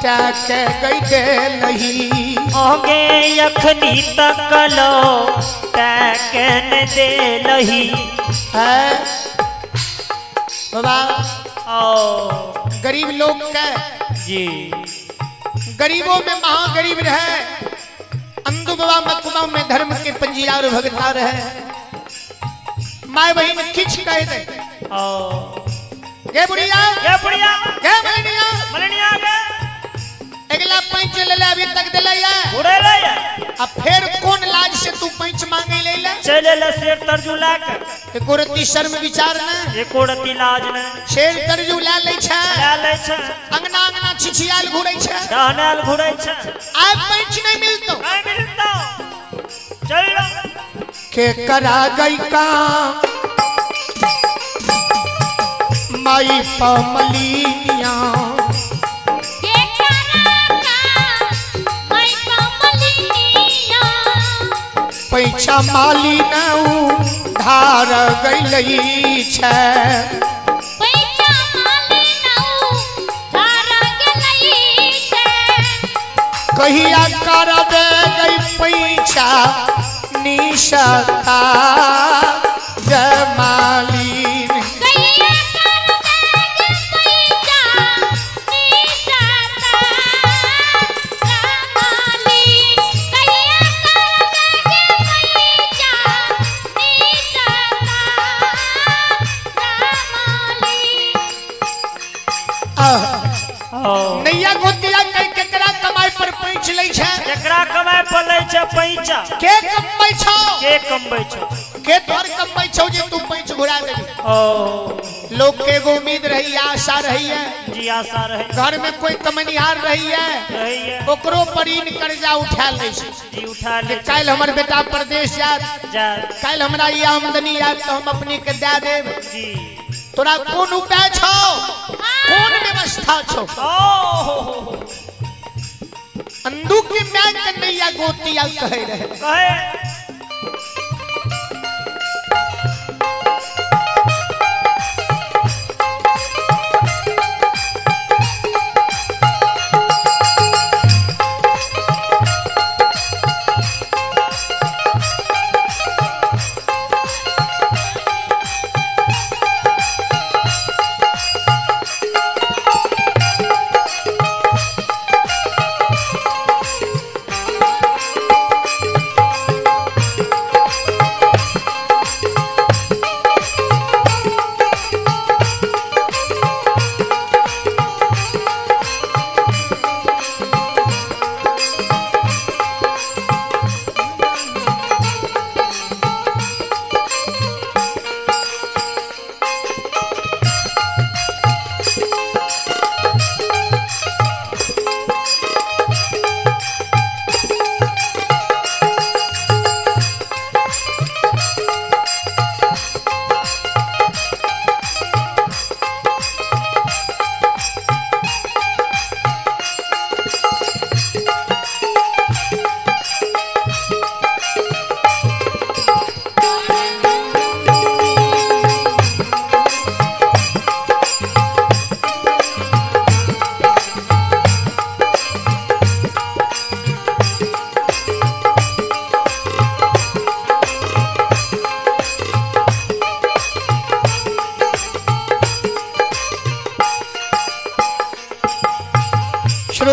के गई दे नहीं आगे अखनी तक लो टैकन दे लही है बाबा आओ गरीब लोग का जी गरीबों में महागरीब रहे अंधु बाबा मकुमा में धर्म के पंजीयार भगता रहे माय बहन खिंच कह दे आओ गे बुढ़िया ये बुढ़िया गे मलिनिया मलनिया गे अगला पैंच ले ले अभी तक दिला या उड़े ले अब फिर कौन लाज से तू पैंच मांगे ले ले चले ले शेर तरजू लाकर एको रत्ती शर्म विचार ना एको रत्ती लाज ने शेर तरजू ला ले छे ले ले छ अंगना अंगना छिछियाल घुरै छे डहनाल घुरै छ आज पैंच नहीं मिलतो नहीं मिलता चल के करा गई काम माई पमलिनिया के कराका माय कमलिनिया पैसा माली नऊ धार गई छे पैचा माली नऊ धारा गेलई छे कहिया कर दे गई पैसा निशता जमालीन कहिया कर देगे पैचा निशाता रामाली कहिया कर देगे पैचा निशाता रामाली आओ नैया गोतिया कई केकरा कमाई पर पैंच लै छे एकरा कमाए पलै छ पैचा के कमाई छौ के कमबै छ के तोर कमाई छौ जे तू पैंच घुरा देबी ओ लोग के एगो उम्मीद रही है आशा रही है जी आशा रहे घर में कोई कमनिहार रही है रही है ओकरो पर इन कर्जा उठा ले छै जी उठा ले काल हमर बेटा प्रदेश जात जा काल हमरा ये आमदनी आत तो हम अपनी के दे देब जी तोरा कौन उपाय छौ कौन व्यवस्था छौ ओ अंधु की मैं कन्हैया गोतिया कहे रहे कहे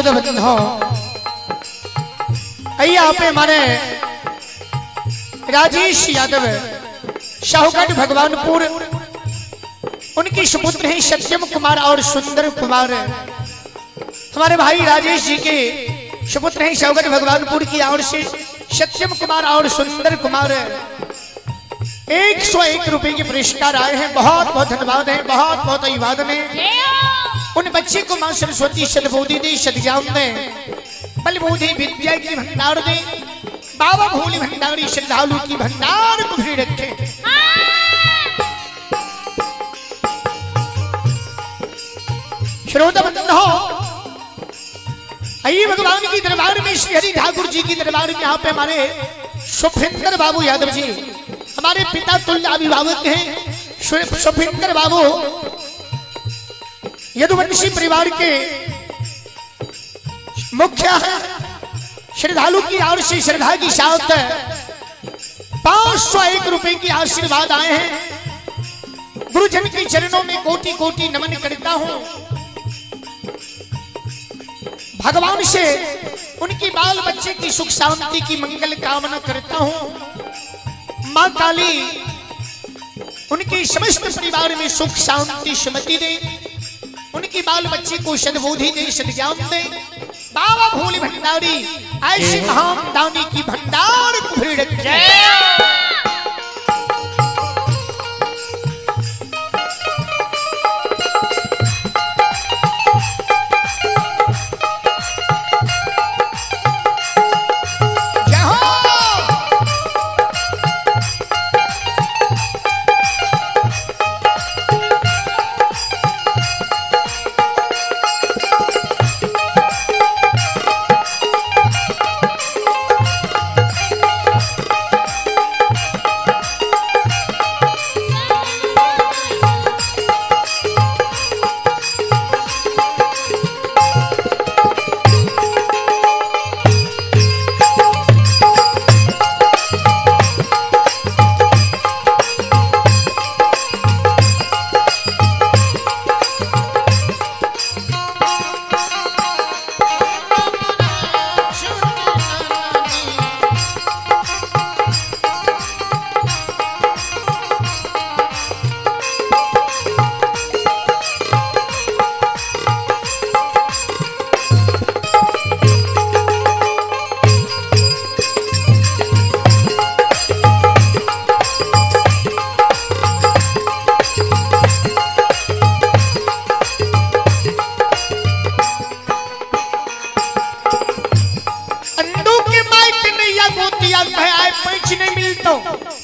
श्रोता बंधु, आइए आप हमारे राजेश यादव शाहगढ़ भगवानपुर, उनकी सुपुत्र हैं सत्यम कुमार और सुंदर कुमार। हमारे भाई राजेश जी के सुपुत्र हैं शाहगढ़ भगवानपुर की ओर से सत्यम कुमार और सुंदर कुमार 101 रुपए के पुरस्कार आए हैं। बहुत बहुत धन्यवाद है, बहुत बहुत अभिवादन है। उन बच्चे को मां सरस्वती सद्बुद्धि दे, सद्ज्ञान दे, बलबुद्धि विद्या की भंडार दे। बाबा भोले भंडारी श्रद्धालु की भंडार को भी रखे। श्रोता बंधु, आइए भगवान की दरबार में, श्री हरि ठाकुर जी की दरबार में यहाँ पे हमारे सुफिंदर बाबू यादव जी, हमारे पिता तुल्य अभिभावक हैं। सुफिंदर बाबू यदुवंशी परिवार के मुखिया हैं। श्रद्धालु की ओर से श्रद्धा की साथ 501 रुपए की आशीर्वाद आए हैं। गुरुजन के चरणों में कोटि कोटि नमन करता हूं। भगवान से उनकी बाल बच्चे की सुख शांति की मंगल कामना करता हूं। मां काली उनके समस्त परिवार में सुख शांति सुमति दे, उनकी बाल बच्चे को सद्बुद्धि दे, सद्ज्ञान दे। बाबा भोले भंडारी ऐसे महान दानी की भंडार को भी रखे।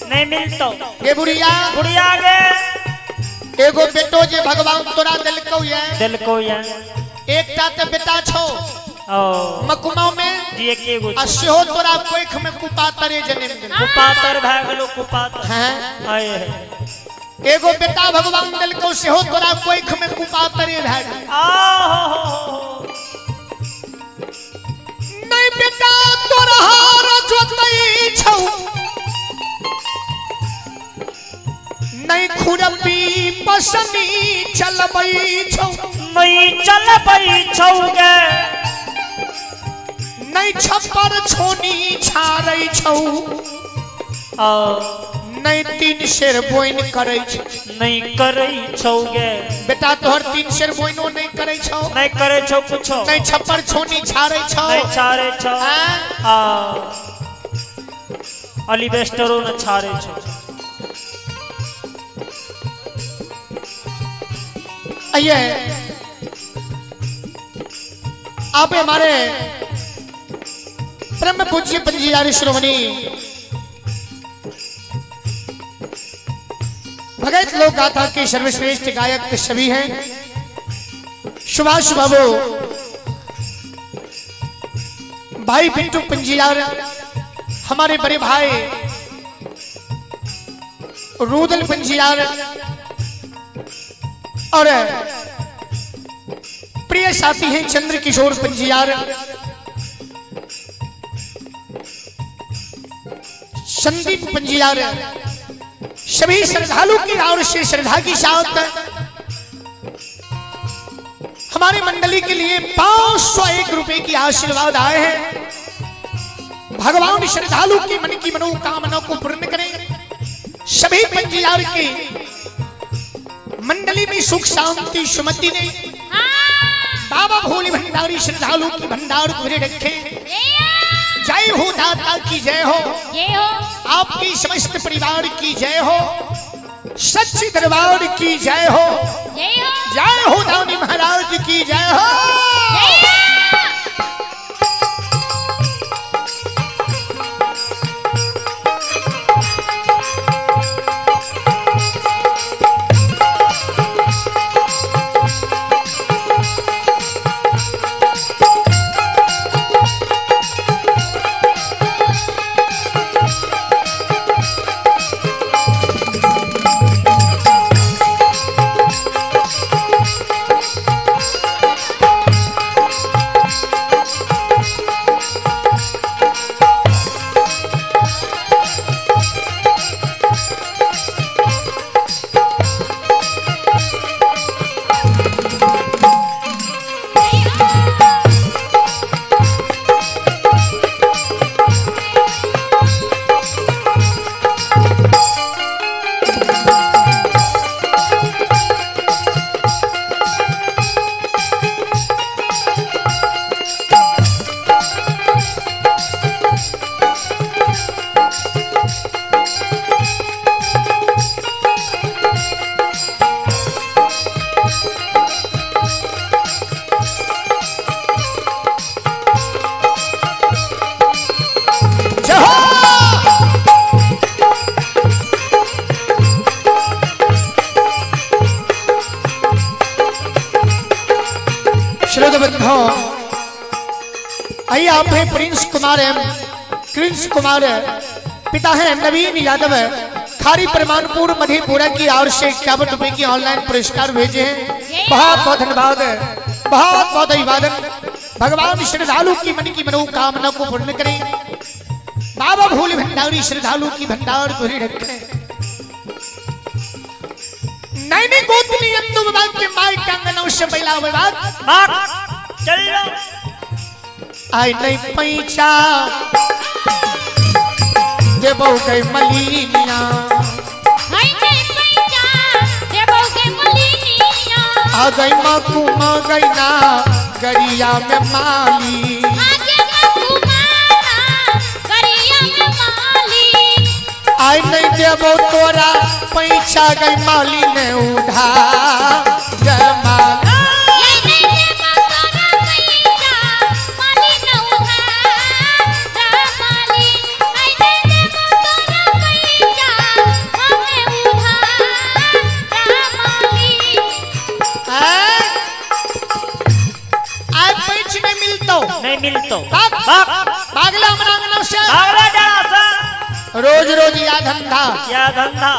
नहीं मिलतो ये बुढ़िया बुढ़िया गे एगो बेटो जे भगवान तोरा दिल को ये एक ता बेटा छो ओ मकुमा में जी के गो अशो तोरा कोख में कुपातरे जन्म दे कुपातर भाग लो कुपातर हैं आए है एगो बेटा भगवान दिल को सेहो तोरा कोख में कुपातरे भाग आ हो नहीं बेटा तोरा हार जोतई छौ नहीं खुरपी पसनी चलबई छौ नहीं चलबई छौ गे नहीं छप्पर छोनी छारै छौ आ नहीं तीन शेर बोइन करै छ नहीं करै छौ गे बेटा तोहर तीन शेर बोइनो नहीं करै छौ नहीं करे छौ कुछो नहीं छप्पर छोनी छारै छौ नहीं छारे छौ हाँ? आ अलिबेस्टरो न छारे छौ आइए आप हमारे परम पूज्य पंजीदारी श्रोमणी भगत लोक गाथा के सर्वश्रेष्ठ गायक सभी हैं सुभाष बाबू भाई पिंटू पंजीदार हमारे बड़े भाई रूदल पंजीदार और प्रिय साथी हैं चंद्र किशोर पंजीदार संदीप पंजीदार सभी श्रद्धालु की ओर से श्रद्धा की साथ हमारी मंडली के लिए 501 रुपए की आशीर्वाद आए हैं। भगवान श्रद्धालु की मन की मनोकामना को पूर्ण करें। सभी पंजीयार की मंडली में सुख शांति सुमति ने बाबा भोले भंडारी श्रद्धालु की भंडार भरे रखे। जय हो दाता की जय हो, आपकी समस्त परिवार की जय हो, सच्ची दरबार की जय हो, जय हो दानी महाराज की जय हो। आइए आप हैं प्रिंस कुमार एम प्रिंस कुमार पिता है नवीन यादव खारी परमानपुर मधेपुरा की ओर से 51 रुपए की ऑनलाइन पुरस्कार भेजे हैं। बहुत बहुत धन्यवाद, बहुत बहुत अभिवादन। भगवान श्रद्धालु की मन की मनोकामना को पूर्ण करें। बाबा भोले भंडारी श्रद्धालु की भंडार भरी रखें। नैनी गोतनी अंदु विभाग के माई कंगनों से बैला विभाग चल जाओ। आई नहीं पैचा देबो गई मलीनिया, आ गई मकुमा गई ना गरिया में माली, आई नहीं देबो तोरा पैसा गई माली ने उधार जमा। नहीं मिलतो भागला मनांगना से भागला जाना सा रोज रोज या धंधा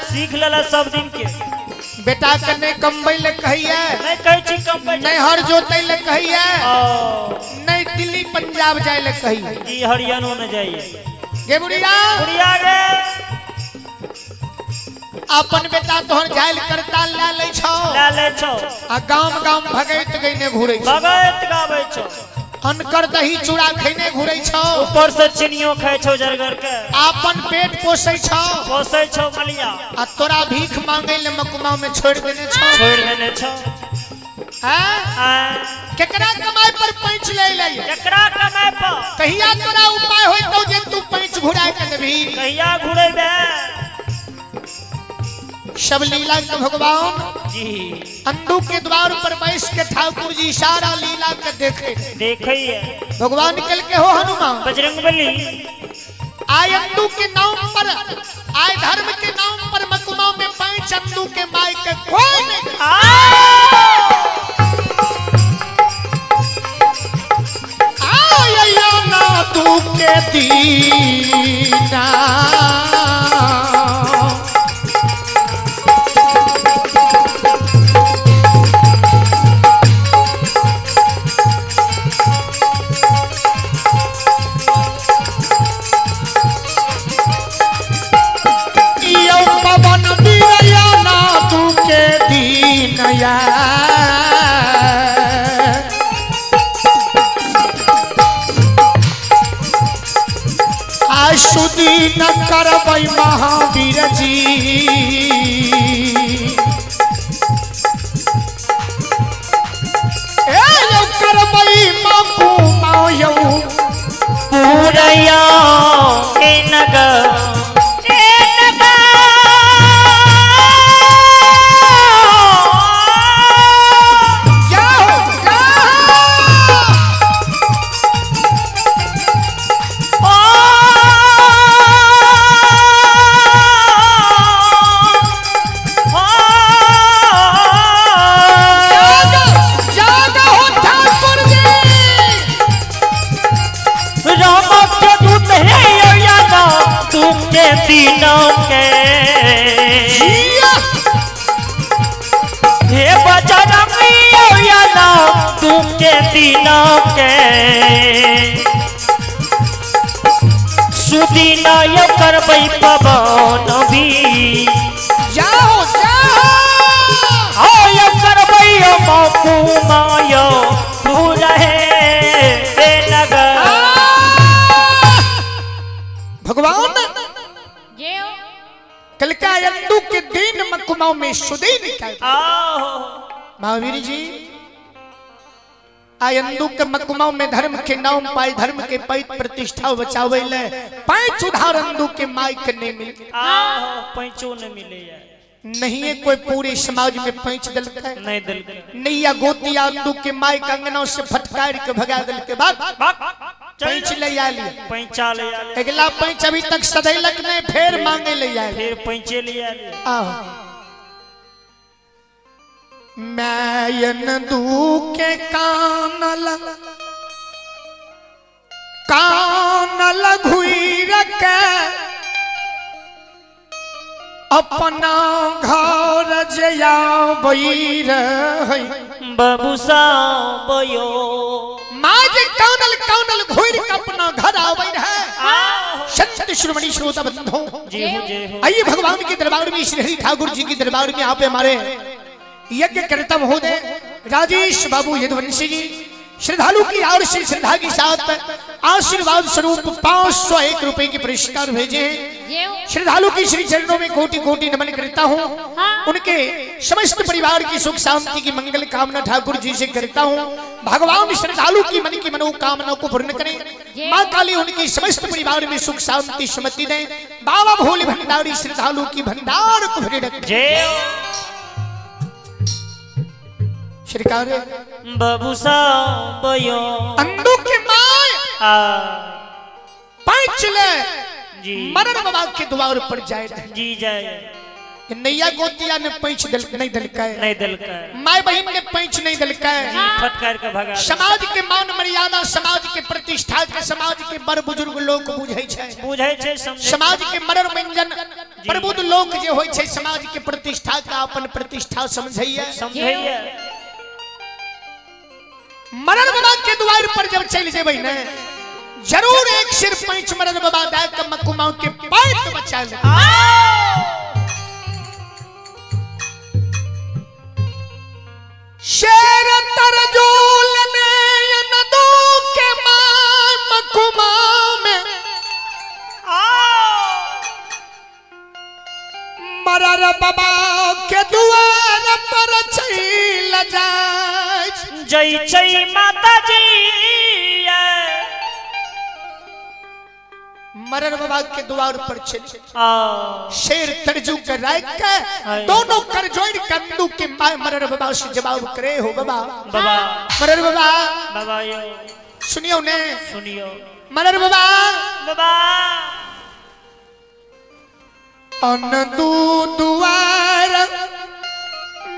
सीख लेला सब दिन के बेटा कने कम्बई ले कहिए नहीं कहि छी कम्बई नहीं हर जोतै ले कहिए नहीं दिल्ली पंजाब जाय ले कहिए जी हरियाणा में जाइए गे बुढ़िया गे अपन बेटा तोहर जाइल करता ले छौ आ गाम भगैत गइने घुरै छ भगैत गाबै छौ अनकर दही चूड़ा खैने घुरै छौ ऊपर से चीनियो खाय छौ जरगर के अपन पेट पोसै छौ मलिया आ तोरा भीख मांगै ले मकुमा में छोड़ देने छौ केकरा कमाई पर पैंच ले ले केकरा कमाई पर कहिया तोरा उपाय होय तो जे तू पैंच घुराय के देबी कहिया घुरैबे सब लीला के भगवान जी अंधु के द्वार पर बैठ के ठाकुर जी सारा लीला के देखे भगवान निकल के हो हनुमान बजरंगबली आय अंधु के नाम पर आय धर्म के नाम पर मकुमा में पैंच अंधु के माई के कोई नहीं आया ना तू के दीना पवन दिया ना तू के न करबै महावीर जी ए यौ करबै माकू मायौ पूरया के नगर तीनों के हे बजरंगी याना तुम के तीनों के सुदीना यो करबै पवन भी जाओ हो यो करबै यो मौकू मायो पूरा है नगर भगवान जेओ कलका यंदू के दिन मकुमाओं में सुदीन महावीर जी आयंदू के मकुमाओं में धर्म के नाम पाई धर्म के पैत प्रतिष्ठा बचावे ले पांच उधार अंदू के माइक नहीं मिले पैंचो न मिले नहीं है कोई पूरे समाज में पैंच दल नहीं दल नैया गोतिया अंदू के माइक अंगनों से फटकार के भगा दल के बाद पैंच ले आली पैंचा ले आले अगला पैंच अभी तक सदैलक ने फिर मांगे ले आए फिर पैंचे ले आले मैयन दू के कानल घुई रखे अपना घर जया बैर बबुसा बयो माज कानल कानल घुई के अपना घर आवे है संत श्रोमणी श्रोता बंधु जी हो आइए भगवान के दरबार में श्री हरि ठाकुर जी के दरबार में आप हमारे यज्ञ करता महोदय राजेश बाबू यदुवंशी जी श्रद्धालु की और श्रद्धा के साथ आशीर्वाद स्वरूप 501 रुपए के पुरस्कार भेजे हैं। श्रद्धालु की श्री चरणों में कोटि कोटि नमन करता हूँ। उनके समस्त परिवार की सुख शांति की मंगल कामना ठाकुर जी से करता हूँ। भगवान श्रद्धालु की मन की मनोकामना को पूर्ण करें। माँ काली उनकी समस्त परिवार में सुख शांति सुमति दें। बाबा भोले भंडारी श्रद्धालु की भंडार को भरे रखें। श्रीकार बबुसा बयो अंदू के माय पैंच ले जी मरण बाबा के द्वार पर जाए जी जाए नैया गोतिया ने पैंच दल नहीं दलका माय बहन ने पैंच नहीं दलका फटकार के भगा समाज के मान मर्यादा समाज के प्रतिष्ठा के समाज के बड़ बुजुर्ग लोग बुझै छै समाज के मरण व्यंजन प्रबुद्ध लोग जे होय छै समाज के प्रतिष्ठा का अपन प्रतिष्ठा समझैया मरण बाबा के द्वार पर जब चल जेबै ने जरूर एक सिर पैंच मरण बाबा दे के मकुमाओं के पैंच बचा ले। शेर तरजूल ने नदू के मां मकुमाओं में मरण बाबा के द्वार पर चल जाए जय जय माता जी मरण बाबा के द्वार पर चले शेर तरजू कर राय के दोनों कर जोड़ कंदू के माय मरण बाबा से जवाब करे हो बाबा मरण बाबा सुनियो ने मरण बाबा अनदू दुआर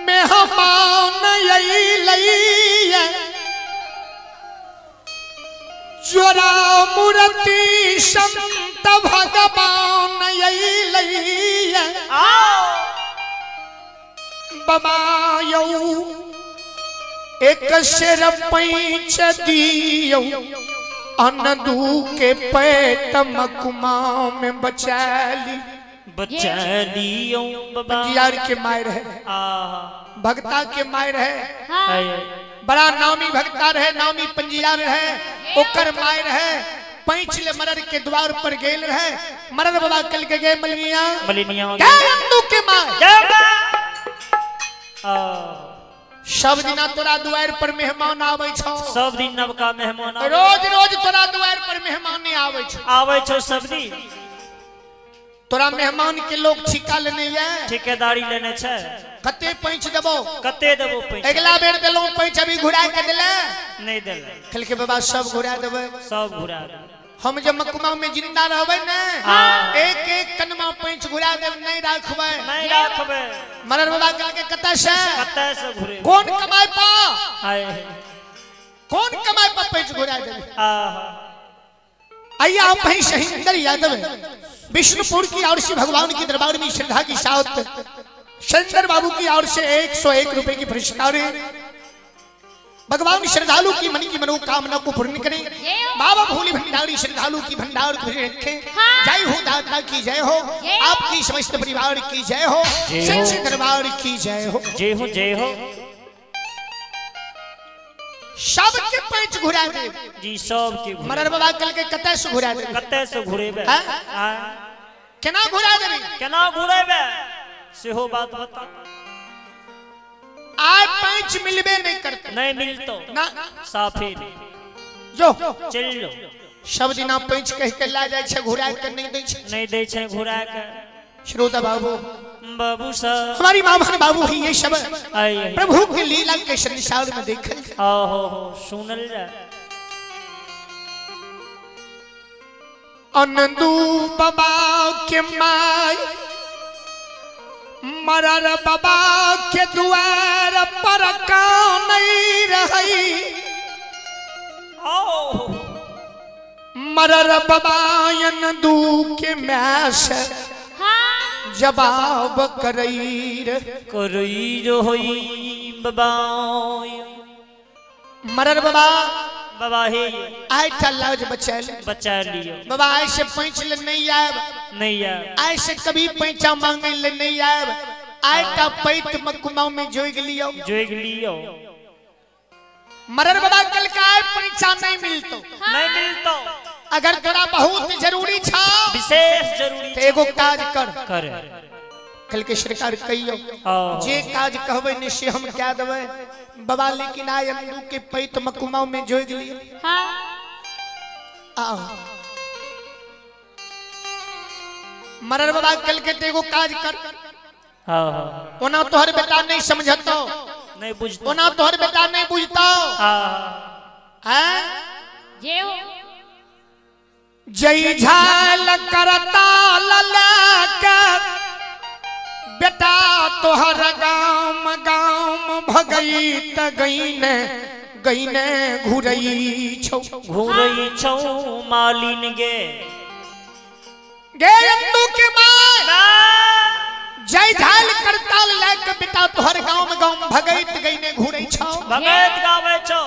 मेहमान जोरा मूर्ति संत भगवान बबायो एक शेर पैंच दियो अनदू के पैत मकुमाओं में बचा लियो बंजियार के मायर है भक्ता के मायर है बड़ा नामी भक्ता रहे नामी पंजियार है ओकर मायर है पैंच ले मरर के द्वार पर गेल रहे। मरर बाबा कल के गए मलिनिया मलिनिया के माँ आ सब दिना तोरा द्वार पर मेहमान आवे छौ। सब दिन नवका मेहमान रोज रोज तोरा द्वार पर मेहमान आवे छौ। आवे छौ सब दिन। तोरा मेहमान के लोग ठिका लेने ये ठेकेदारी लेने छे। कते पैंच देबो कते देबो पैंच। अगला बेर देलो पैंच अभी घुरा के देले नहीं देले। कल के बाबा सब घुरा देबे। सब घुरा हम जब मकमा में जिंदा रहबे ने हाँ। एक एक कनमा पैंच घुरा देब नहीं राखबे। नहीं राखबे। मरर बाबा कल के कते से घुरे कौन कमाई पा हाय कौन कमाई पा पैंच घुरा देबे। आहा आइया आप ही शहींदर यादव विष्णुपुर की ओर से भगवान की दरबार में श्रद्धा की साथ शंकर बाबू की ओर से 101 रुपए की पुरस्कार है। भगवान श्रद्धालु की मन की मनोकामना को पूर्ण करें। बाबा भोले भंडारी श्रद्धालु की भंडार को रखे। जय हो दाता की जय हो। आपकी समस्त परिवार की जय हो। सच्चे दरबार की जय हो। जय हो जय हो। सबके पैंच घुरा दे जी सब के मरर बाबा कल के कते से घुरा दे कते से घुरेबे केना घुरा देबे केना घुरेबे सेहो बात बता। आज पैंच मिलबे नहीं करते नहीं मिलतो ना साफे जो चल लो। सब दिना पैंच कह के ला जाय छे घुरा के नहीं दै छे। नहीं दै छे घुरा के। श्रोता बाबू बाबू साहब हमारी मां बहन बाबू ही ये सब आई प्रभु के लीला के संसार में देखल। ओहो हो सुनल जा अनंदू बाबा के माई मरर बाबा के द्वार पर कौन नहीं रही। ओ मरर बाबा अनंदू के मैस जवाब करई जो होई बाबा मरर बाबा बाबा हे आय लाज बचा लियो बाबा आय से पैंच ले नहीं आब नहीं यार आय से कभी पैंचा मांगे ले नहीं आब आय का पैत मकुमा में जोग लियो मरर बाबा कल का आय पैंचा नहीं मिलतो नहीं मिलतो। अगर तोरा बहुत जरूरी छा विशेष जरूरी तो एगो काज कर कल के सरकार कहियो जे काज कहबे ने से हम क्या देबे बाबा लेकिन आय अंदू के पैत मकुमा में जोग लियो। आओ मरर बाबा कल के तेगो काज कर। ओना तोहर बेटा नहीं समझतो नहीं बुझतो ओना तोहर बेटा नहीं बुझतो हैं जय झाल करता ललका बेटा तोहर गाम गाम भगई त गईने घुरई छौ मालिन गे अंदू के मां जय झाल करता ललका बेटा तोहर गाम गाम भगई त गईने घुरई छौ भगत गावे छौ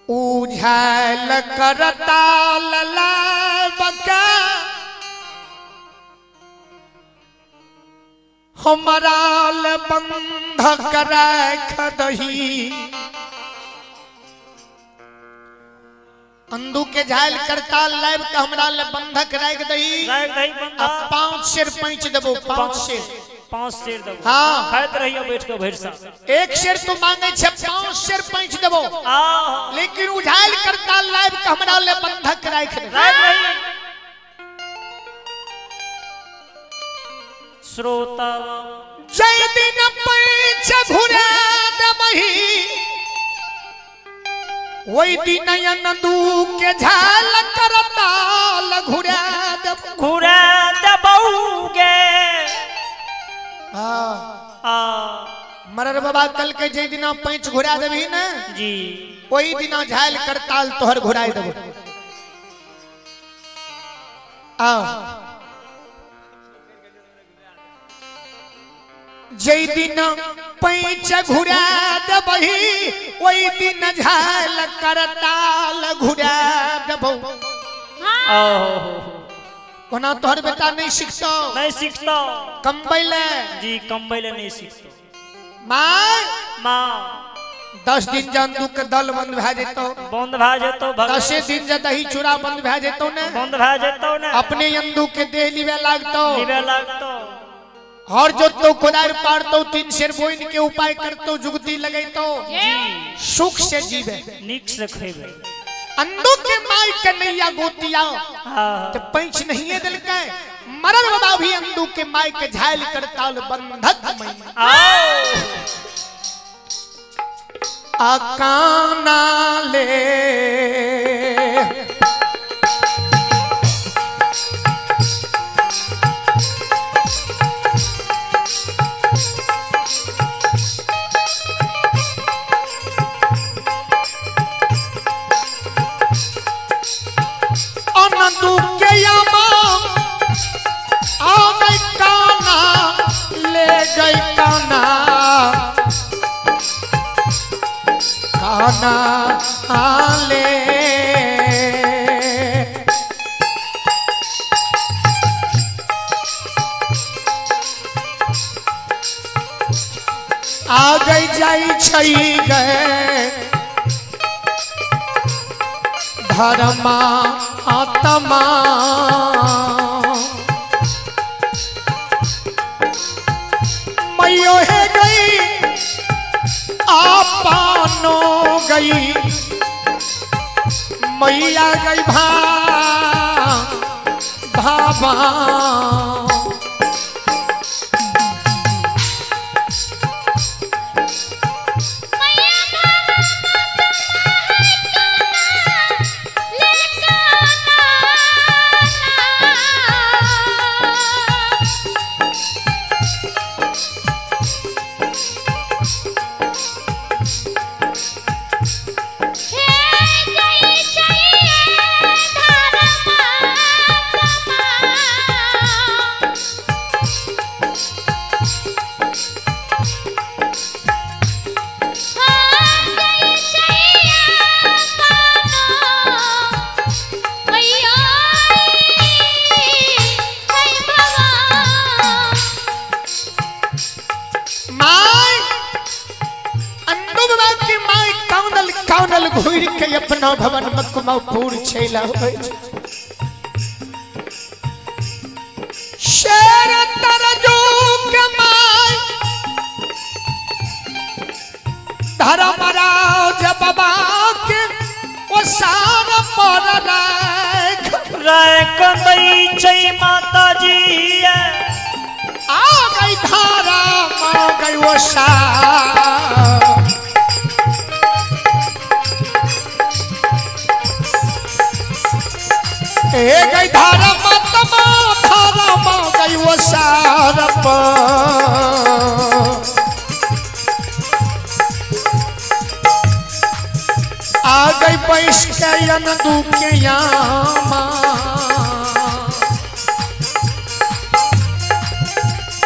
उझाल करता लला बका हमारा बंध राख दही। अंदू के झाल करता लाइब का हमरा ले बंधक राख दही। अब 5 शेर पैंच देबो 5 शेर देबो हाँ खाइत रहियो बैठ के भरसा 1 शेर तू मांगे छे 5 शेर पैंच देबो लेकिन उझाल करता लाइब का हमरा ले बंधक राख दही। श्रोता जय दिन पैंच घुरा दबही वही दिन अनंदू के झाल करताल घुरा दबौगे। मरर बाबा कल के जे दिना पैंच घुरा देबी ना जी वही दिना झाल करताल तोहर घुराई देबो। जय दिन पैंच घुरा दबही वही दिन झाल करताल घुरा देबो। ओना तोहर बेटा नहीं सीखतो कंबैले जी कंबैले नहीं सीखतो। माँ 10 दिन जंदू के दल बंद भए जेतो, बंद भए जेतो, 10 दिन जे दही चूड़ा बंद भए जेतो ने, बंद भए जेतो ने, अपने अंदू के दे लिवे लागतो, लिवे लागतो, और जो तो खुदार पारतो 3 शेर बोइन के उपाय करतो, जुगती लगैतो, सुख से जीवे, निक से खइबे। अंदू के माई के नैया गोतिया हाँ तो पैंच नहीं है दिल के, मरल बाबा भी अंदू के माई के झायल करताल बंधक मई आओ अकाना ले अनंदू के यामा आ गई काना, ले गई काना, काना ले आ गई जाई छई गए धर्मा आत्मा, मैयो है गई आपानो गई, मैया गई भावा घूर के अपना भवन मकुमापुर छेला शेर तरजू के माय धर्मराज बाबा के ओ सारा पर राय कंदई छई माता जी आ गई धारा आ गई वो सारा गई धारा गई वो सारप आ गई पैस के अनदू के यामा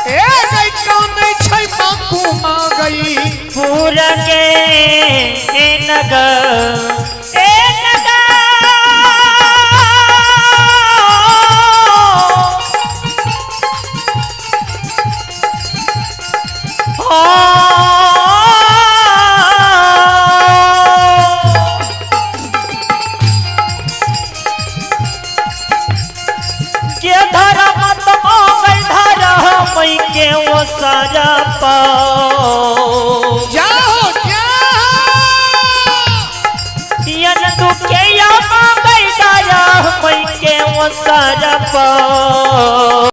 गई कौन छै माकूमा गई पूरा के नगर के वो सारा पाओ जाओ तू के या गई दाया मैं के वो सारा पाओ।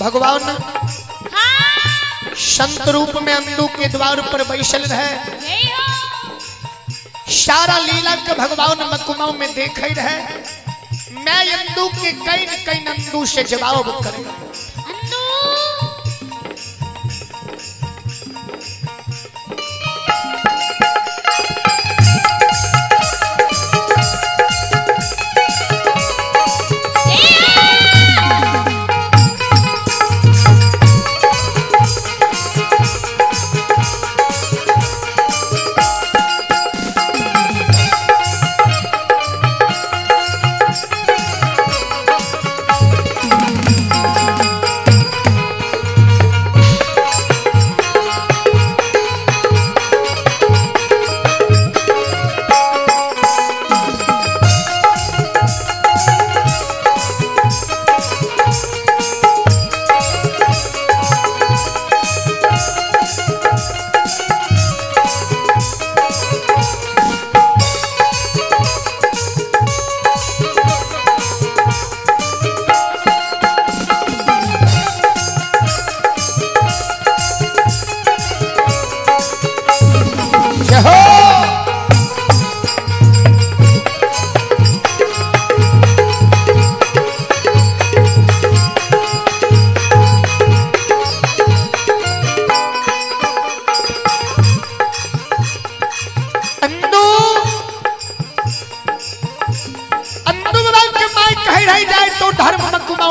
भगवान हाँ संत रूप में अंधु के द्वार पर बैसल रहे, यही हो सारा लीला के भगवान मकुमाओं में देख रहे। मैं अंधु के कई न कई नंदू से जवाब करेगा। अंदू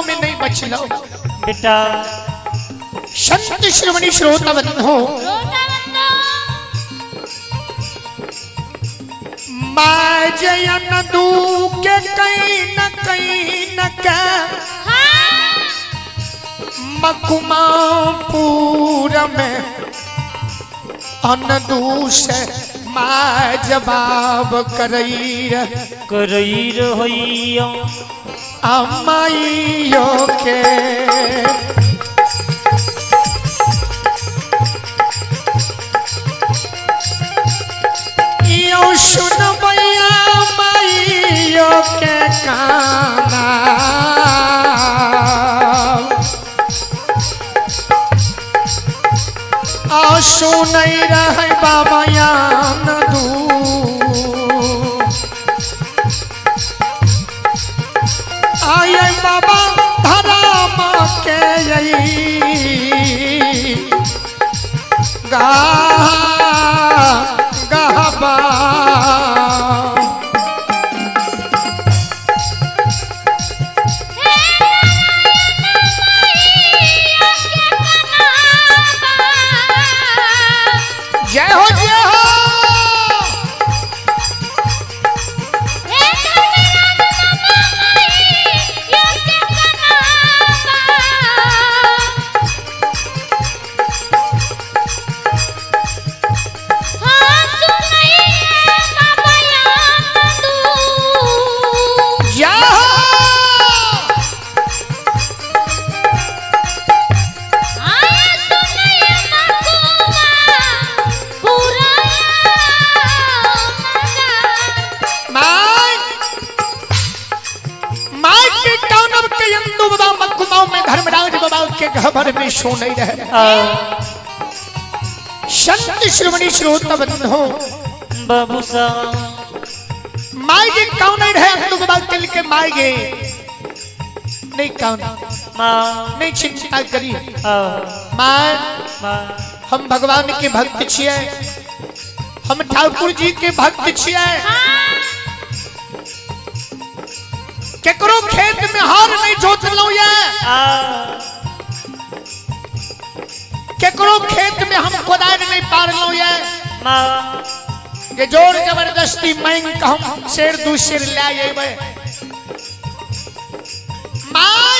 में नहीं बचलो बेटा। संत श्रवणी श्रोता बंधो माय जयन दू के कहीं न मकुमापुर में अनदूस माय जवाब करईर होइयो अमाइयो के यो सुन भैया माइयो के काना आंसू नहीं रहे बाबा यान दू आये बाबा धराम के यही गहबा जय हो जय हो के घबर में सो नहीं रहे। संत श्रवणी श्रोता बंधो बाबू साहब माई जी कौन नहीं रहे अंधु बाबा कल के माई गे नहीं कौन माँ नहीं चिंता करी माँ हम भगवान के भक्त छिए, हम ठाकुर जी के भक्त छिए। केकरो खेत में हार नहीं जोतलो ये केकरो खेत में हम कोदार नहीं पारलो ये ये जोर जबरदस्ती मांग के हम शेर दू शेर ले आइबे मां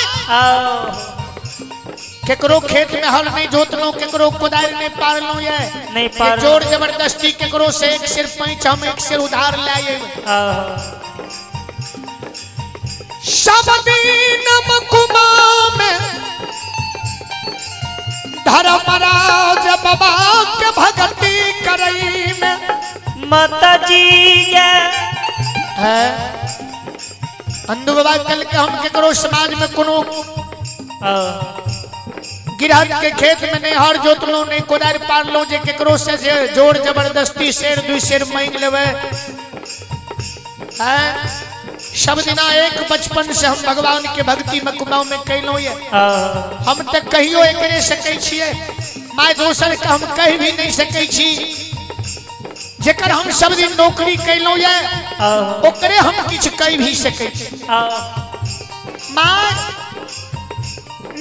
केकरो खेत में हल नहीं जोतलो केकरो कोदार नहीं पारलो ये जोर जबरदस्ती केकरो से एक शेर पैंच हम एक शेर उधार ले आइबे सब दिन मकुमा में धर्मराज बाबा के भक्ति करई में माता जी है अंधु बाबा कल के हम केकरो समाज में कोनो गिरहत के खेत में नहीं हर जोत लो नहीं कोदार पार लो जे केकरो से जे जोर जबरदस्ती शेर दुई शेर मांग लेवे हैं सब दिना एक बचपन से हम भगवान के भक्ति में कुमाऊ में कैलो ये हम तक कहियो एकरे सकै छियै माय दोसर के हम कह भी नहीं सकै छी जेकर हम सब दिन नौकरी कैलो ये ओकरे हम किछ कह भी सकै छी माय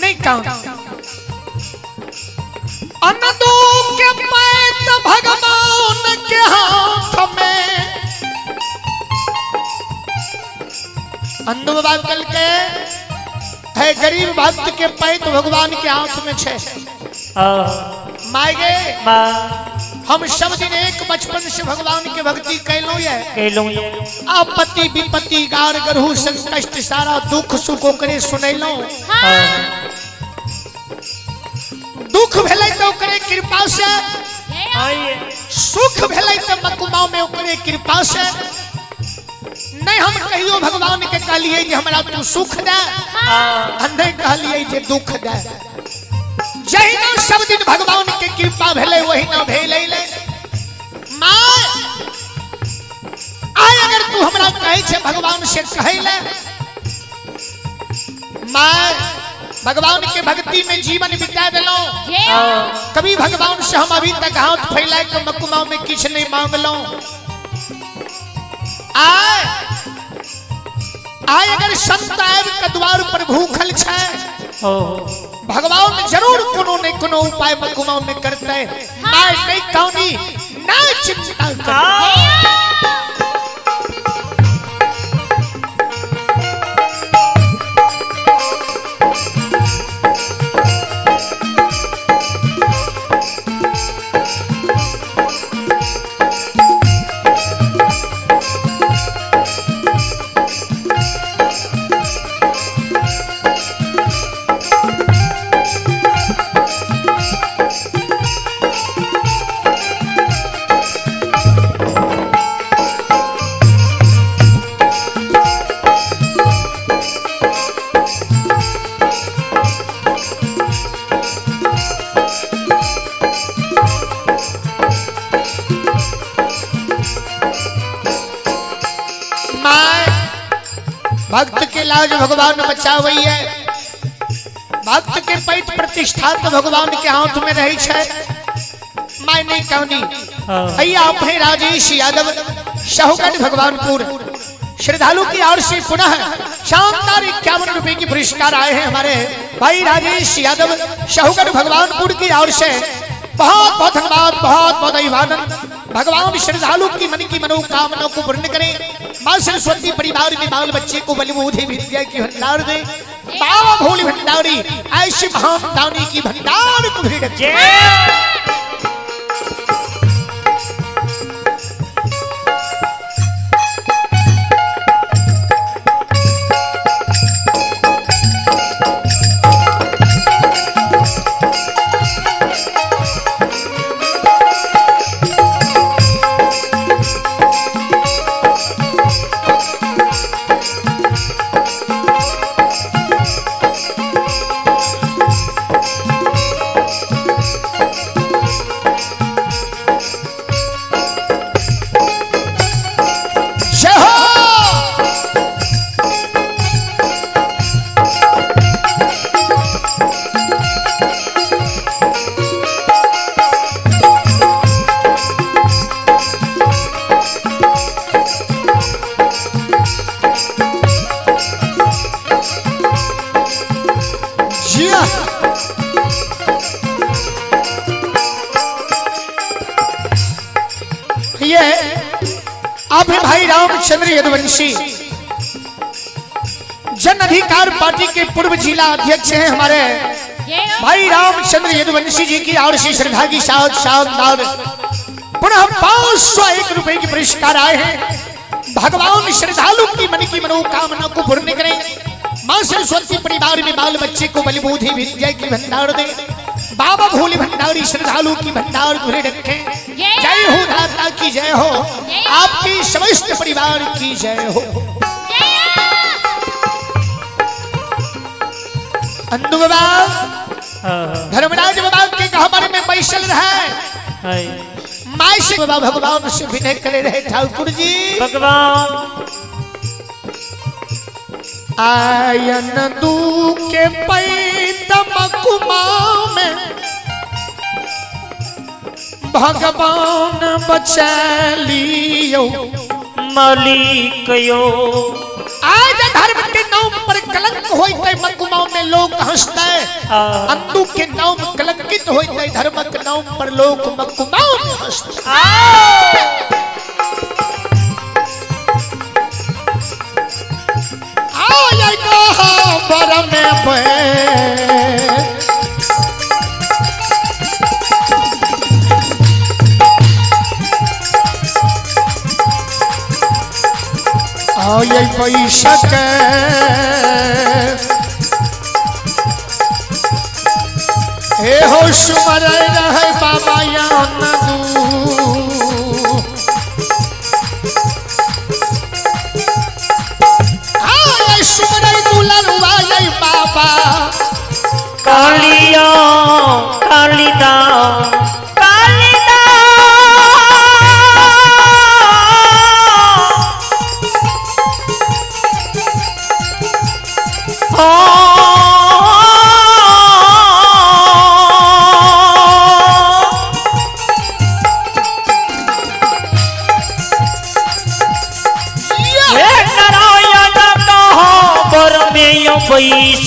नहीं कहूं अनदो के पैत भगवान के हाथ में अंधु बात कल के है गरीब भक्त के पैत भगवान के हाथ में छे मायगे हम सब दिन एक बचपन से भगवान के भक्ति कैलो ये आपत्ति विपत्ति गार गरहु संकष्ट सारा दुख सुख ओकरे सुनैलो दुख भेलै तो ओकरे कृपा से सुख भेलै तो मकुमाऊ में ओकरे कृपा से नहीं हम कहियो भगवान के कहलिए जे हमरा तू सुख दे नहीं कहलिए जे दुख दे जही ना सब दिन भगवान के कृपा भेलै वही ना भेलै मां आय अगर तू हमरा कहे छे भगवान से कहैले मां भगवान के भक्ति में जीवन बिता देलो कभी भगवान से हम अभी तक हाथ फैला के मकुमाऊ में किछ नहीं मांगलो आय अगर संत आब के द्वार पर भूखल छे भगवान जरूर कोनो न कोनो उपाय मकुमाऊ में करते माय नहीं कौनी ना चिंता कर भक्त के लाज भगवान बचावै है भक्त के पैत प्रतिष्ठा तो भगवान के हाथ में रही है मैं नहीं कहनी भैया अपने राजेश यादव शाहूगढ़ भगवानपुर श्रद्धालु की ओर से पुनः शानदार 51 रुपए की पुरस्कार आए हैं हमारे भाई राजेश यादव शाहूगढ़ भगवानपुर की ओर से बहुत बहुत धन्यवाद बहुत बहुत अभिवादन भगवान श्रद्धालु की मन की मनोकामना को पूर्ण करें मां सरस्वती परिवार में बाल बच्चे को बल बुद्धि विद्या की भंडार दे बाबा भोली भंडारी ऐसी महान दानी की भंडार को भी रखे ये आप है भाई रामचंद्र यदुवंशी जन अधिकार पार्टी के पूर्व जिला अध्यक्ष हैं हमारे भाई रामचंद्र यदुवंशी जी की ओर से श्रद्धा की शानदार पुनः 501 रुपए की पुरस्कार आए हैं भगवान श्रद्धालु की मन की मनोकामना को पूर्ण करें मां सरस्वती परिवार में बाल बच्चे को बल बुद्धि विद्या की भंडार दे बाबा भोले भंडारी श्रद्धालु की भंडार खुले रखे जय हो दाता की जय हो आपकी समस्त परिवार की जय हो अंधु बाबा धर्मराज बाबा के गहबर में बैसल रहे माई से बाबा भगवान से विनय करे रहे ठाकुर जी भगवान आयन दू के पैतम कुमा में भगवान बचा लियो मालिक यो आज धर्म के नाम पर कलंक होते मकुमाओं में लोग हंसते अंधु के नाम कलंकित होते धर्म के नाम पर लोग मकुमाओं में हंसते बर में ये पैसा के हे हो सुमर रहे बाबा यान सुमर दुलरुआ बाबा कालिया कालिदा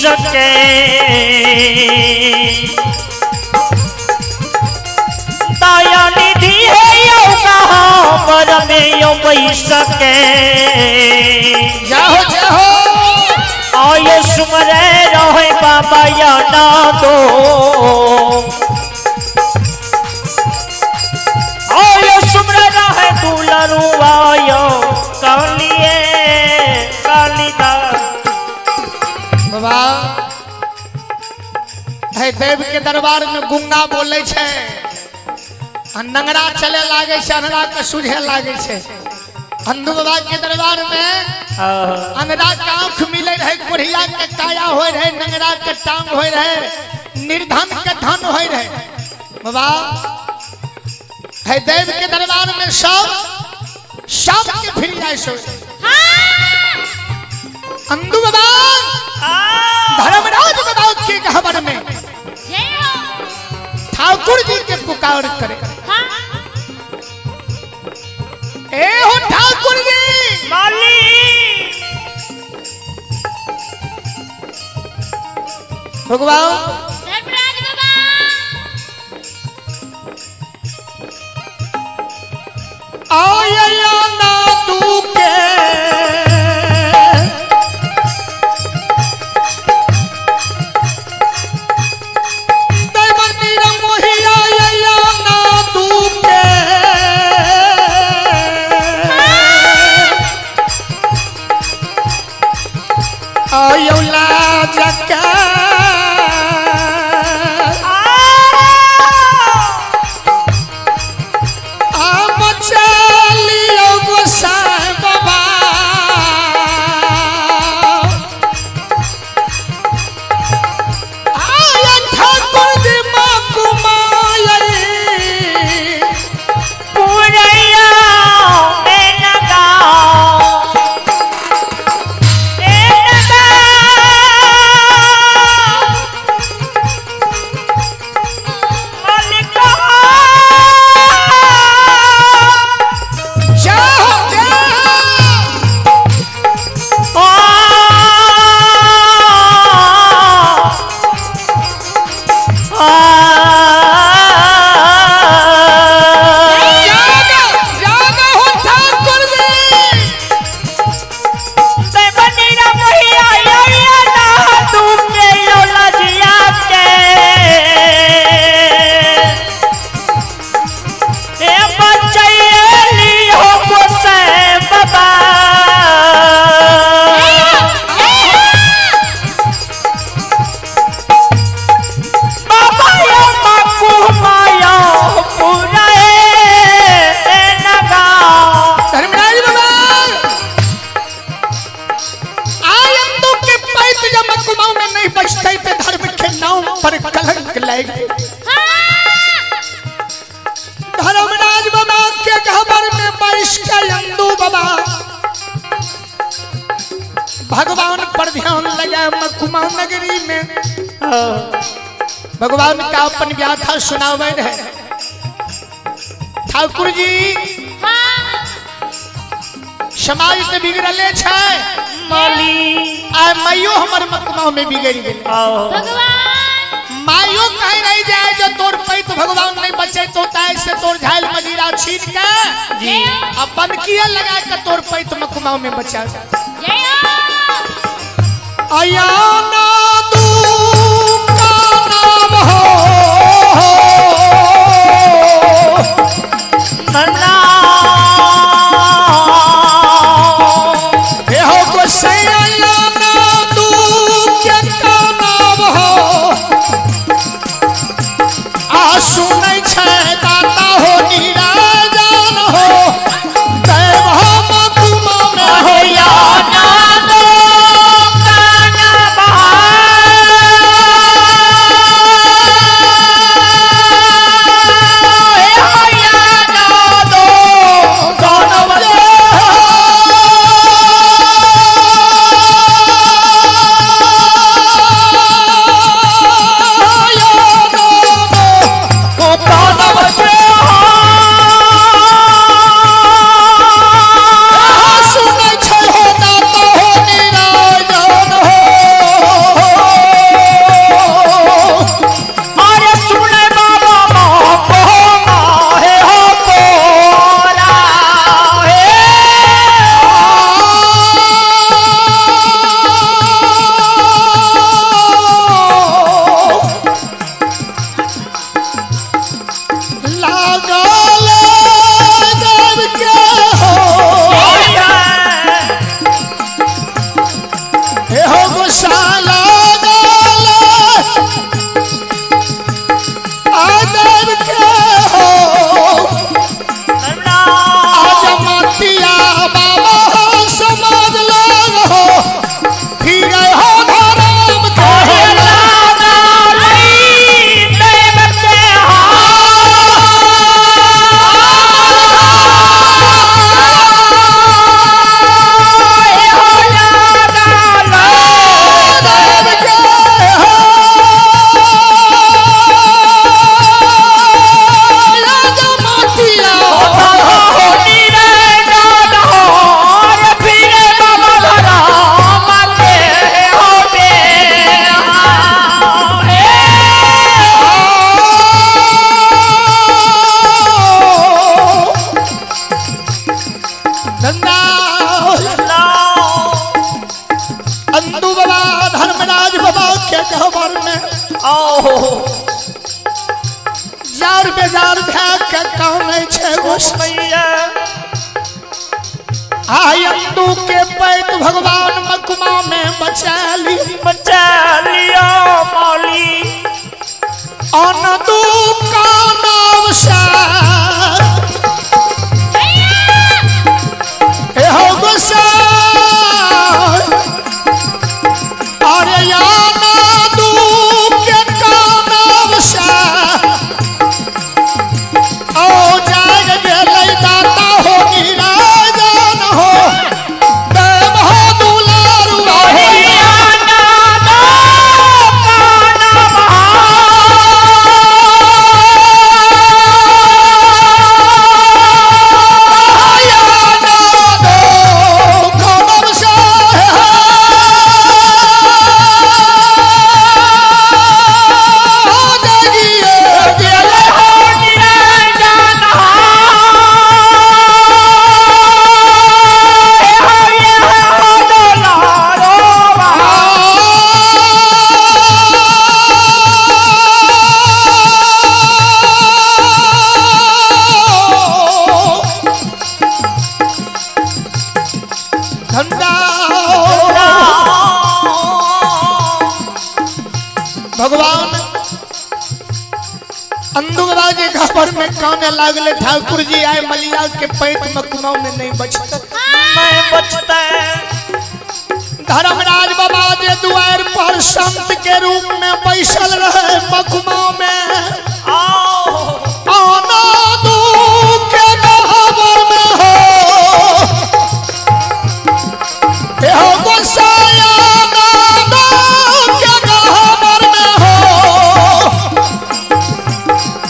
सके दया निधि है यो कहाँ पर में यो सके जाओ जाओ आयो सुमरे रहे बाबा या ना दो आयो सुमरे रहे दुलरू आयो कालिए कालिदा बाबा है देव के दरबार में गुंगा बोले छे नंगरा चले लागे छे अनरा के सुझे लागे छे अंधु बाबा के दरबार में अनरा के आंख मिले रहे कोढ़िया के काया होय रहे नंगरा के टांग होय रहे निर्धन के धन होय रहे बाबा है देव के दरबार में सब के फिर जाए सो अंधु बाबा धर्मराज बाबा के गहबर में ठाकुर जी के पुकार करे ए हो ठाकुर जी मालिक भगवान धर्मराज बाबा आया ना तू के लायक धर्मराज बाबा के खबर में बैठ के अंदू बाबा भगवान पर ध्यान लगा मकुमा नगरी में भगवान का अपन व्याथा सुनावे है। ठाकुर जी समाज तो बिगड़ले छे माइयो हमर मकुमा में बिगड़ गई। माइयो कहीं नहीं जाए जो तोर पैत भगवान नहीं बचे तो से तोर झाइल मजीरा छीन के अपन किया लगा के तोर पैत मकुमा में बचा आया ना तू का नाम हो नन्ना हे हो गोसैया ना तू के का नाम हो आ सुनै छै दाता हो निराजन हो देव हो मकुमा में हो या ना जार बेजार के काम आयंदू के पैत भगवान मकुमा में बचा लिया मौली अनदू का नाम हे हो गोसा अरे याना दू के का नाम ओ जाग गेलै दाता हो निराजन हो देव हो दुलारुआ हो याना दू का नाम भगवान अंदुगरा जी खबर में काने लागले ठाकुर जी आए मलिया के पैत मकुमा में नहीं बचता धर्मराज बाबा जे द्वार पर संत के रूप में बैसल रहे मखमा में आना दू के गहबर में हो हो गोसाया नाना के गहबर में हो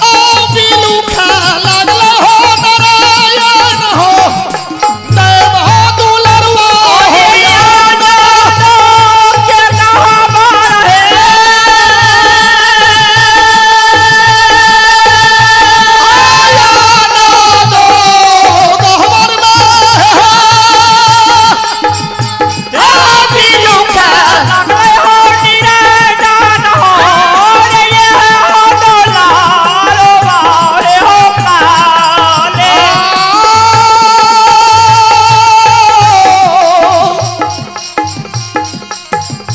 ओ बिलू खा लगल हो नारायण हो देव हो दुलरुआ हो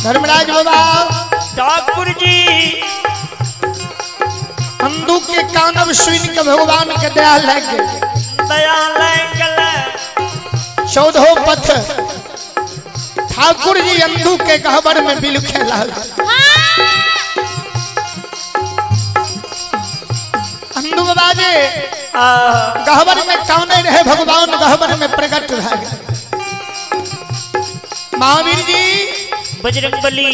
धर्मराज बाबा ठाकुर जी अंधु के कानव सुन के भगवान के दया लग दया लग 14 पथ ठाकुर जी अंधु के गहबर में बिलखे लग अंधु बाबा जी गहबर में कौन रहे भगवान गहबर में प्रकट रह गए महावीर जी बजरंगबली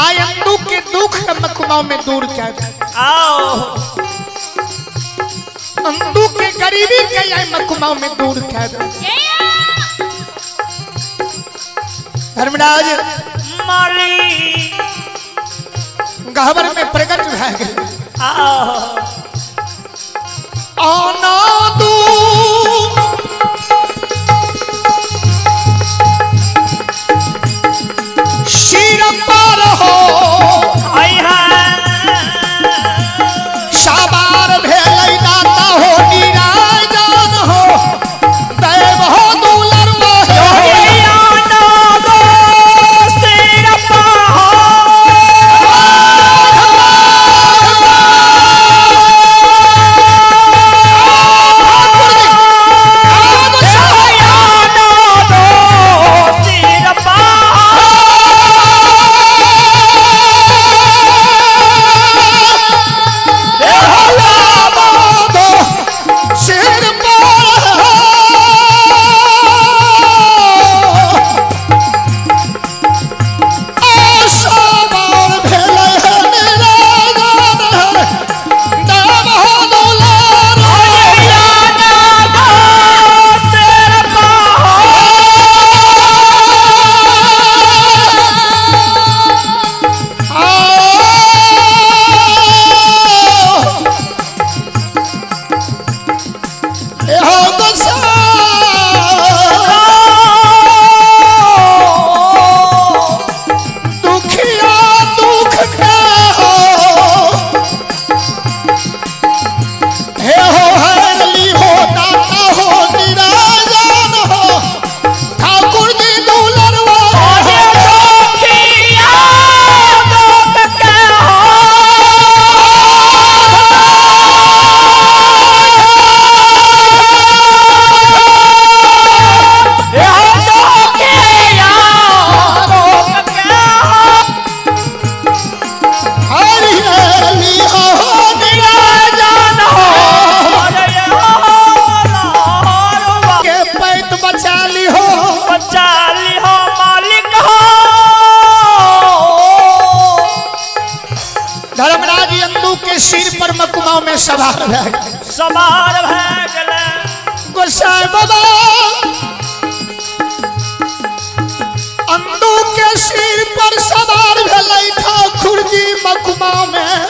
आए अंधु के दुख मखमा में दूर कर आओ अंधु के गरीबी के आए मखमा में दूर कर धर्मराज माली गहबर में प्रकट रह गए आओ आना दू शीर पर हो साबार भेलै दाता हो निराजन हो देव हो दुलरुआ मकुमा में सवार गोसाई बाबा अंधु के सिर पर सवार भेलै ठाकुर जी मकुमा में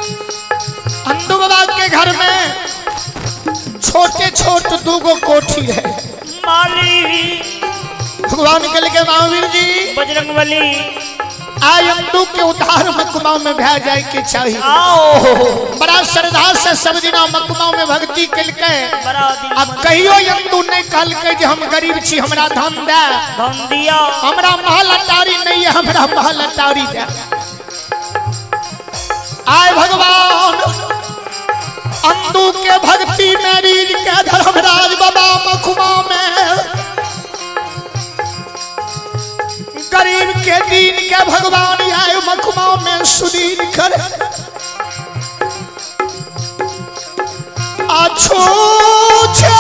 अंधु बाबा के घर में छोटे छोटे दूगो कोठी है भगवान के लिए महावीर जी बजरंगबली आय अंधु के उद्धार मकुमा में भै जाए के चाहिए बड़ा श्रद्धा से सब दिना मकुमा में भक्ति कलके अब कहियो अंधु नहीं कहलके जे हम गरीब छी हमरा धन दे दिया हमरा महल अटारी नहीं है हमरा महल अटारी दे आय भगवान अंधु के भक्ति में रीझ के धर्मराज बाबा मखुमा में, गरीब के दीन के भगवान आए मखुमा में सुदीन कर। आछो छे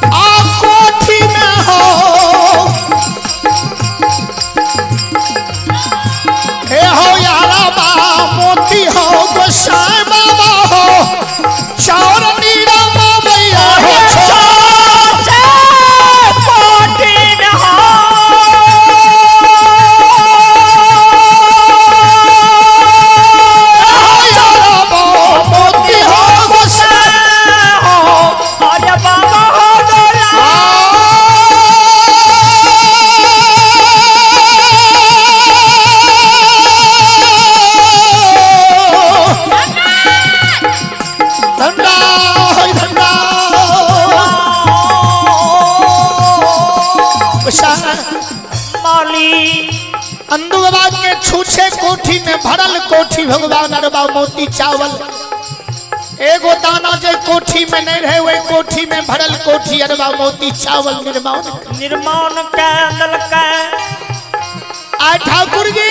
आ कोठी में हो, हे हो यारा बा मोती हो गोसाई बाबा हो, चार नीरा मैया हो, कोठी में हो यारा बा मोती हो गोसाई हो, अरे बाबा हो डोला धंधा धंधा माली अंधु बाबा के छूछे कोठी में भरल कोठी भगवान अरबा मोती चावल, एगो दाना जे कोठी में नहीं रहे वे कोठी में भरल कोठी अरबा मोती चावल निर्माण। निर्माण के दल के आय ठाकुर जी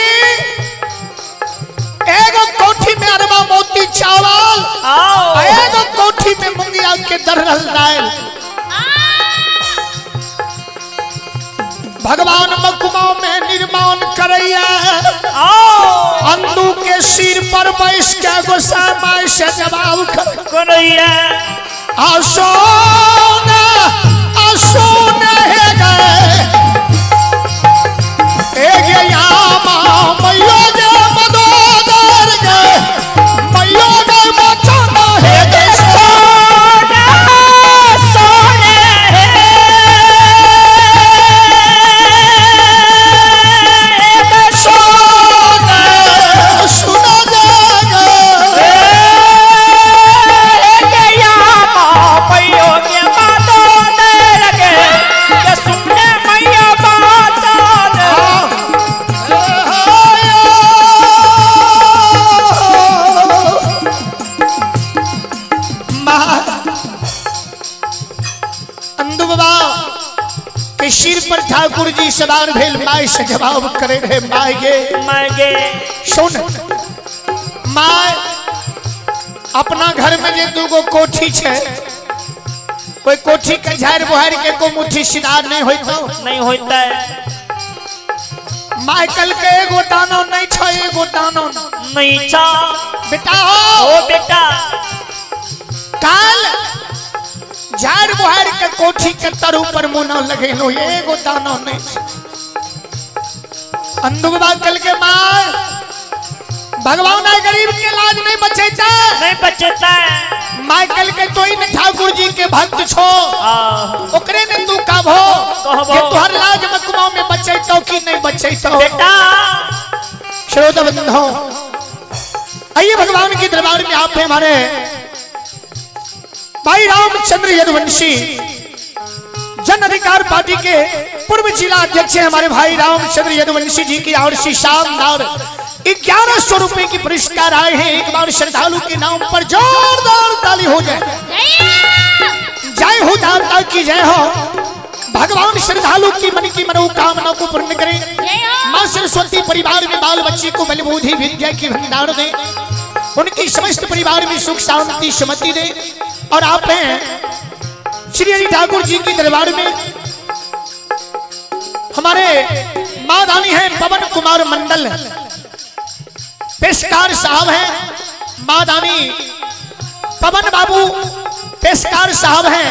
एगो कोठी में अरबा मोती चावल, आओ एगो कोठी में मुंगिया के दरल दाल। भगवान मकुमा में निर्माण करैया, अंधु के सिर पर बैस के गोसाई से जवाब करैया आसोन आसोन है गए एगे यामा मैयो जे मदोदर गए मैयो जे बचना है गए सोना सोने सोना सुना जाएगा गया मैयो के बातों ने लगे के सुनने मैया बातों ने अंधु बाबा के सिर पर ठाकुर जी सवार भेल, माय से जवाब करे रहे मायगे मांगे सुन माय अपना घर में जे दूगो कोठी छे, कोई कोठी के झाड़ बुहार के को मुट्ठी सिदार नहीं होइतो, नहीं होता है माय कल के एगो दानो नहीं छो, एगो दानो नहीं चा बेटा ओ बेटा काल झाड़ बुहार के कोठी के तरु पर मुना लगे नो, एगो दानो नहीं छे। अंधु बाबा कल के माय भगवान आए गरीब के लाज नहीं बचेता, नहीं बचता है माइकल के तो इन ठाकुर जी के भक्त छो, ओकरे ने तू कहबो कि तोहर लाज मकुमाओं में बचेतो कि नहीं बचेतो। बेटा श्रोता बंधुओं आइए भगवान के दरबार में आप हैं हमारे भाई रामचंद्र यदुवंशी जन अधिकार पार्टी के पूर्व जिला अध्यक्ष हमारे भाई रामचंद्र यदुवंशी जी की ओर से शानदार 1100 रुपए की पुरस्कार आए हैं। एक बार श्रद्धालु के नाम पर जोरदार ताली हो जाए। जय हो दाता की जय हो। भगवान श्रद्धालु की मन की मनोकामना को पूर्ण करें। मां सरस्वती परिवार में बाल बच्ची को बलबुद्धि विद्या की भंडार दे, उनकी समस्त परिवार में सुख शांति सुमति दे। और आप हैं श्री हरि ठाकुर जी की दरबार में हमारे मां रानी है पवन कुमार मंडल पेशकार साहब हैं। मां रानी पवन बाबू पेशकार साहब हैं।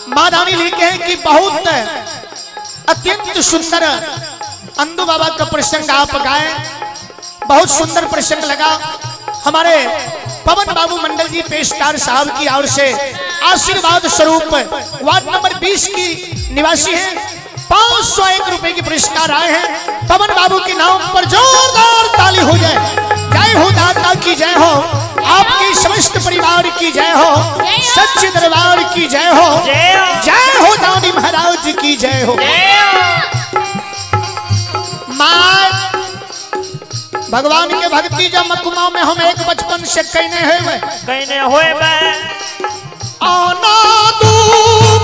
मां रानी लिखे हैं कि बहुत अत्यंत सुंदर अंधु बाबा का प्रसंग आप गाए, बहुत सुंदर प्रसंग लगा। हमारे पवन बाबू मंडल जी पेशकार साहब की ओर से आशीर्वाद स्वरूप वार्ड नंबर 20 की निवासी हैं, 501 रुपए की पुरस्कार आए हैं। पवन बाबू के नाम पर जोरदार ताली हो जाए। जय हो दाता की जय हो, आपकी समस्त परिवार की जय हो, सच्चे दरबार की जय हो, जय हो दानी महाराज की जय हो। मां भगवान के भक्ति जब मकुमाओं में हम एक बचपन से कहने हैं कहने होए मैं आना दू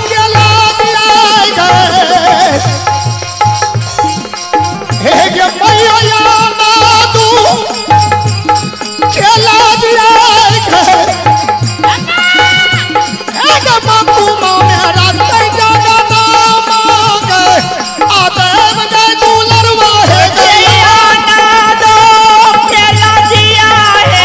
के लाज आए गए हे ये मैया आना दू के लाज आए गए हे ये मकुमाओं में रास्ते जाना नाम गए आदेव जय दुलरवा है गए आना दो के लाजिया है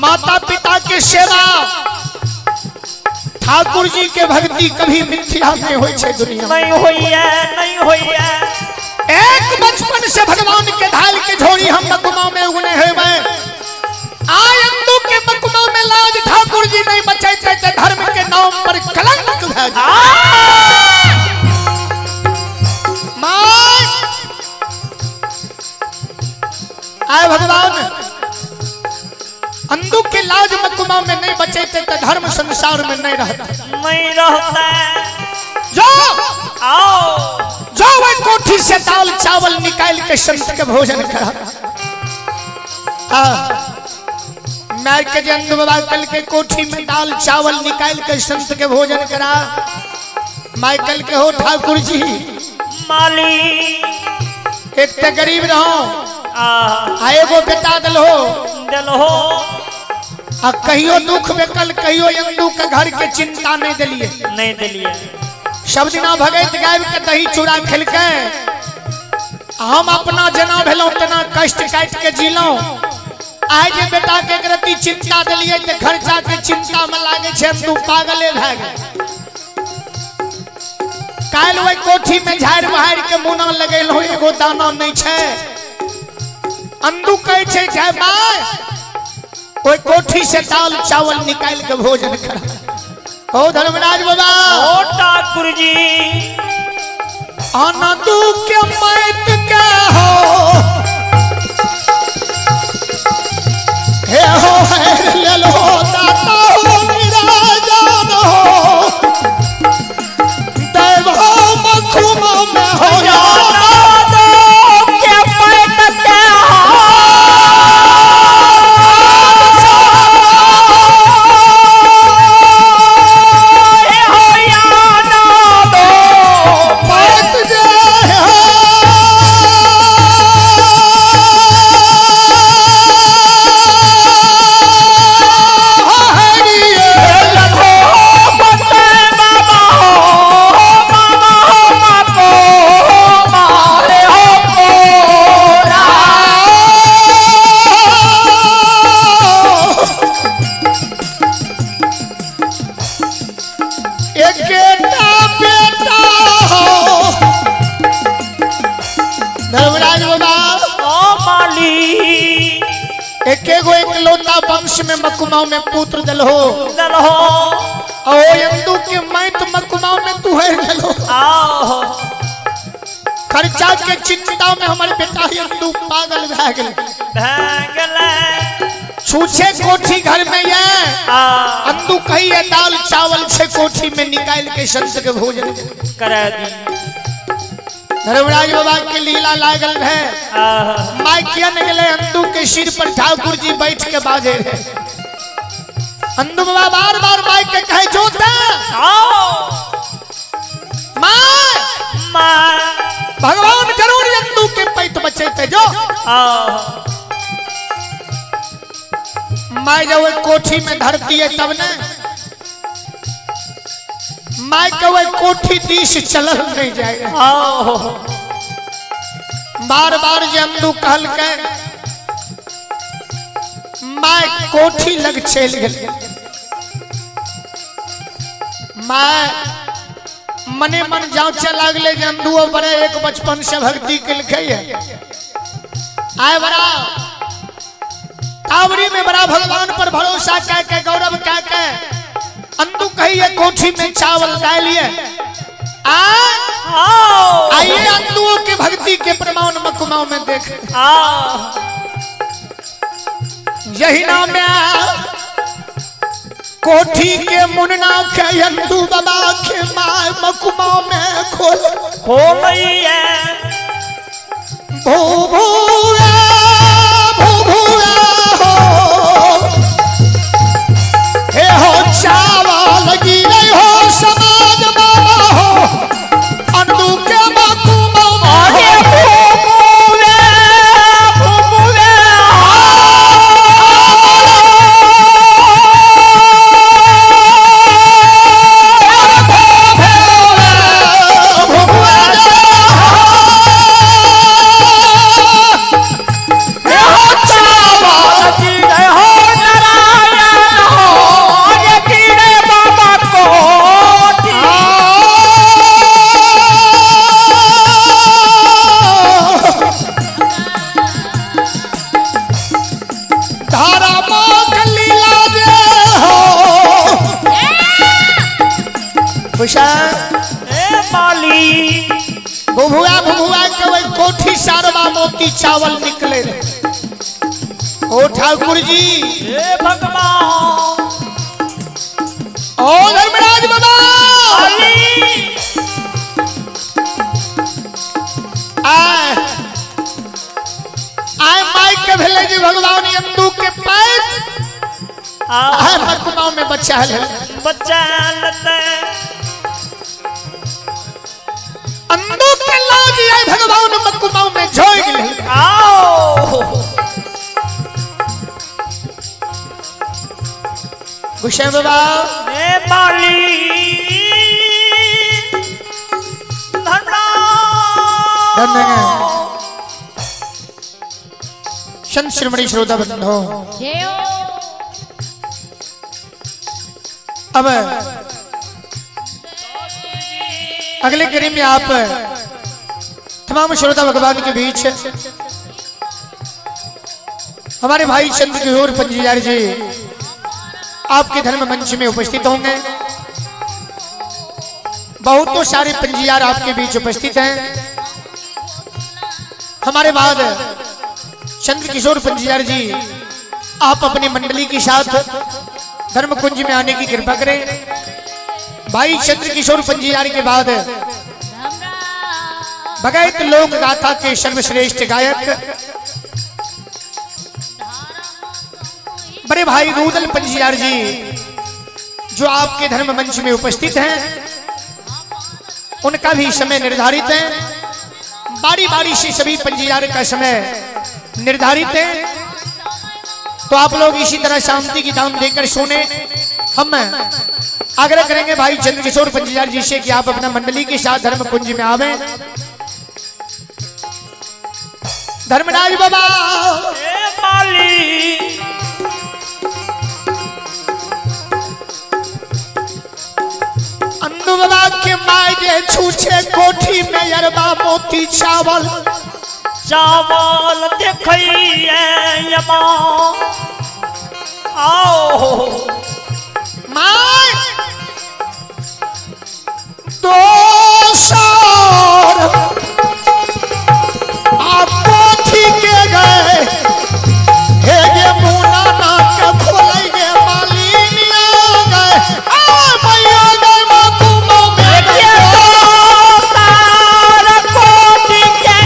माता पिता के सेवा ठाकुर जी के भक्ति कभी मिथ्या नहीं होई छे दुनिया नहीं होई है एक बचपन से भगवान के धाल के झोड़ी हम मकुमाओं में उगने हुए आयंदू के मकुमाओं में लाज ठाकुर जी नहीं बचाते थे धर्म के नाम पर कलंक आए भगवान अंधु के लाज मकुमा में नहीं बचे थे तो धर्म संसार में नहीं रहता जो आओ जो वह कोठी से दाल चावल निकाल के संत के भोजन करा मैं के अंधु बाबा कल के कोठी में दाल चावल निकाल के संत के भोजन करा माइकल के हो ठाकुर जी माली एक तो गरीब रहो आए वो बेटा दलो आ कहियो दुख में कल कहियो अंधु के घर के चिंता नहीं दिलिए सब दिना भगत गायब के दही चूड़ा खेल के हम अपना जना भेलो तना कष्ट काट के जीलो आज बेटा के प्रति चिंता दिलिए तो घर जाके चिंता में लागे छे अंधु पागले भ गए काल वही कोठी में झाड़ बहार के मुना लगेल हो एगो दाना नहीं छे अंधु कहे छे जय मां कोई कोठी से दाल चावल निकाल के भोजन करा ओ धर्मराज बाबा ओ ठाकुर जी आनंदू के मैत के हो हे हो है ले लो दाता हो मेरा जान हो देव हो मखुमा में हो वंश में मकुमाओं में पुत्र दलहो ओ यंदू के मैत मकुमाओं में तू है दलहो खर्चा के चिंता में हमारे बेटा यंदू पागल भ गेल छूछे कोठी घर में ये अंदू कही है दाल चावल छे कोठी में निकाल के संत के भोजन करा दी धर्मराज बाबा के लीला लागल है माइकियन गेले अंधु के सिर पर ठाकुर जी बैठ के बाजे रहे अंधु बाबा बार बार माइक के कहे जोता मां भगवान जरूर अंधु के पैत बचे थे जो माई जब कोठी में धरती है तब न माई के वही कोठी दिश चलल नहीं जाएगा बार बार जे अंधु कहल के माई कोठी लग चल गए। मैं मने मन जांच लागले जे अंधुओ बड़े एक बचपन से भक्ति कलकै है। आए बड़ा तावरी में बड़ा भगवान पर भरोसा कह के गौरव कह के अंधु कहिए कोठी में चावल डालिए। आइए अंधुओं के भक्ति के प्रमाण मकुमाओं में देख। यही नाम में कोठी के मुन्ना के अंधु बाबा के माय मकुमाओं में खोल खोलिए भूभुआ भूभुआ हो हे हो चावल गिरे हो समाज बाबा हो अंधु के मकुमाओं में भुभुआ भुभुआ के वही कोठी सारवा मोती चावल निकले रहे। ओ ठाकुर जी हे भगवान ओ धर्मराज बाबा आए माइक के भेले जी भगवान अंधु के पैर आए मकुमाओं में बच्चा ले अंधु के लाज आए भगवान मकुमाओं में झोंक ले। गुस्से बाबा संत श्रीमणि श्रोता बंधो अब अगले कड़ी में आप तमाम श्रोता भगवान के बीच हमारे भाई चंद्र किशोर पंजीदार जी आपके धर्म मंच में उपस्थित होंगे। बहुत सारे पंजीदार आपके बीच उपस्थित हैं। हमारे बाद चंद्र किशोर पंजीदार जी आप अपनी मंडली के साथ धर्म कुंज में आने की कृपा करें। भाई चंद्र किशोर पंजीदार के बाद भगत लोक गाथा के सर्वश्रेष्ठ गायक बड़े भाई रूदल पंजीदार जी जो आपके धर्म मंच में उपस्थित हैं, उनका भी समय निर्धारित है। बारी बारी से सभी पंजीदार का समय निर्धारित है। तो आप लोग इसी तरह शांति की दाम देकर सुने। हम आग्रह करेंगे भाई चंद्र किशोर पंजीदार जी से कि आप अपना मंडली के साथ धर्म कुंज में आवे। धर्मराज बाबा अंधु बाबा के मायजे छूछे कोठी में यरबा मोती चावल देखिए आओ माय दोसर आप कोठी के गए हे गे मुना नाक खोले गे मालिनिया गए मैया गए मकुमा में गए सारा कोठी के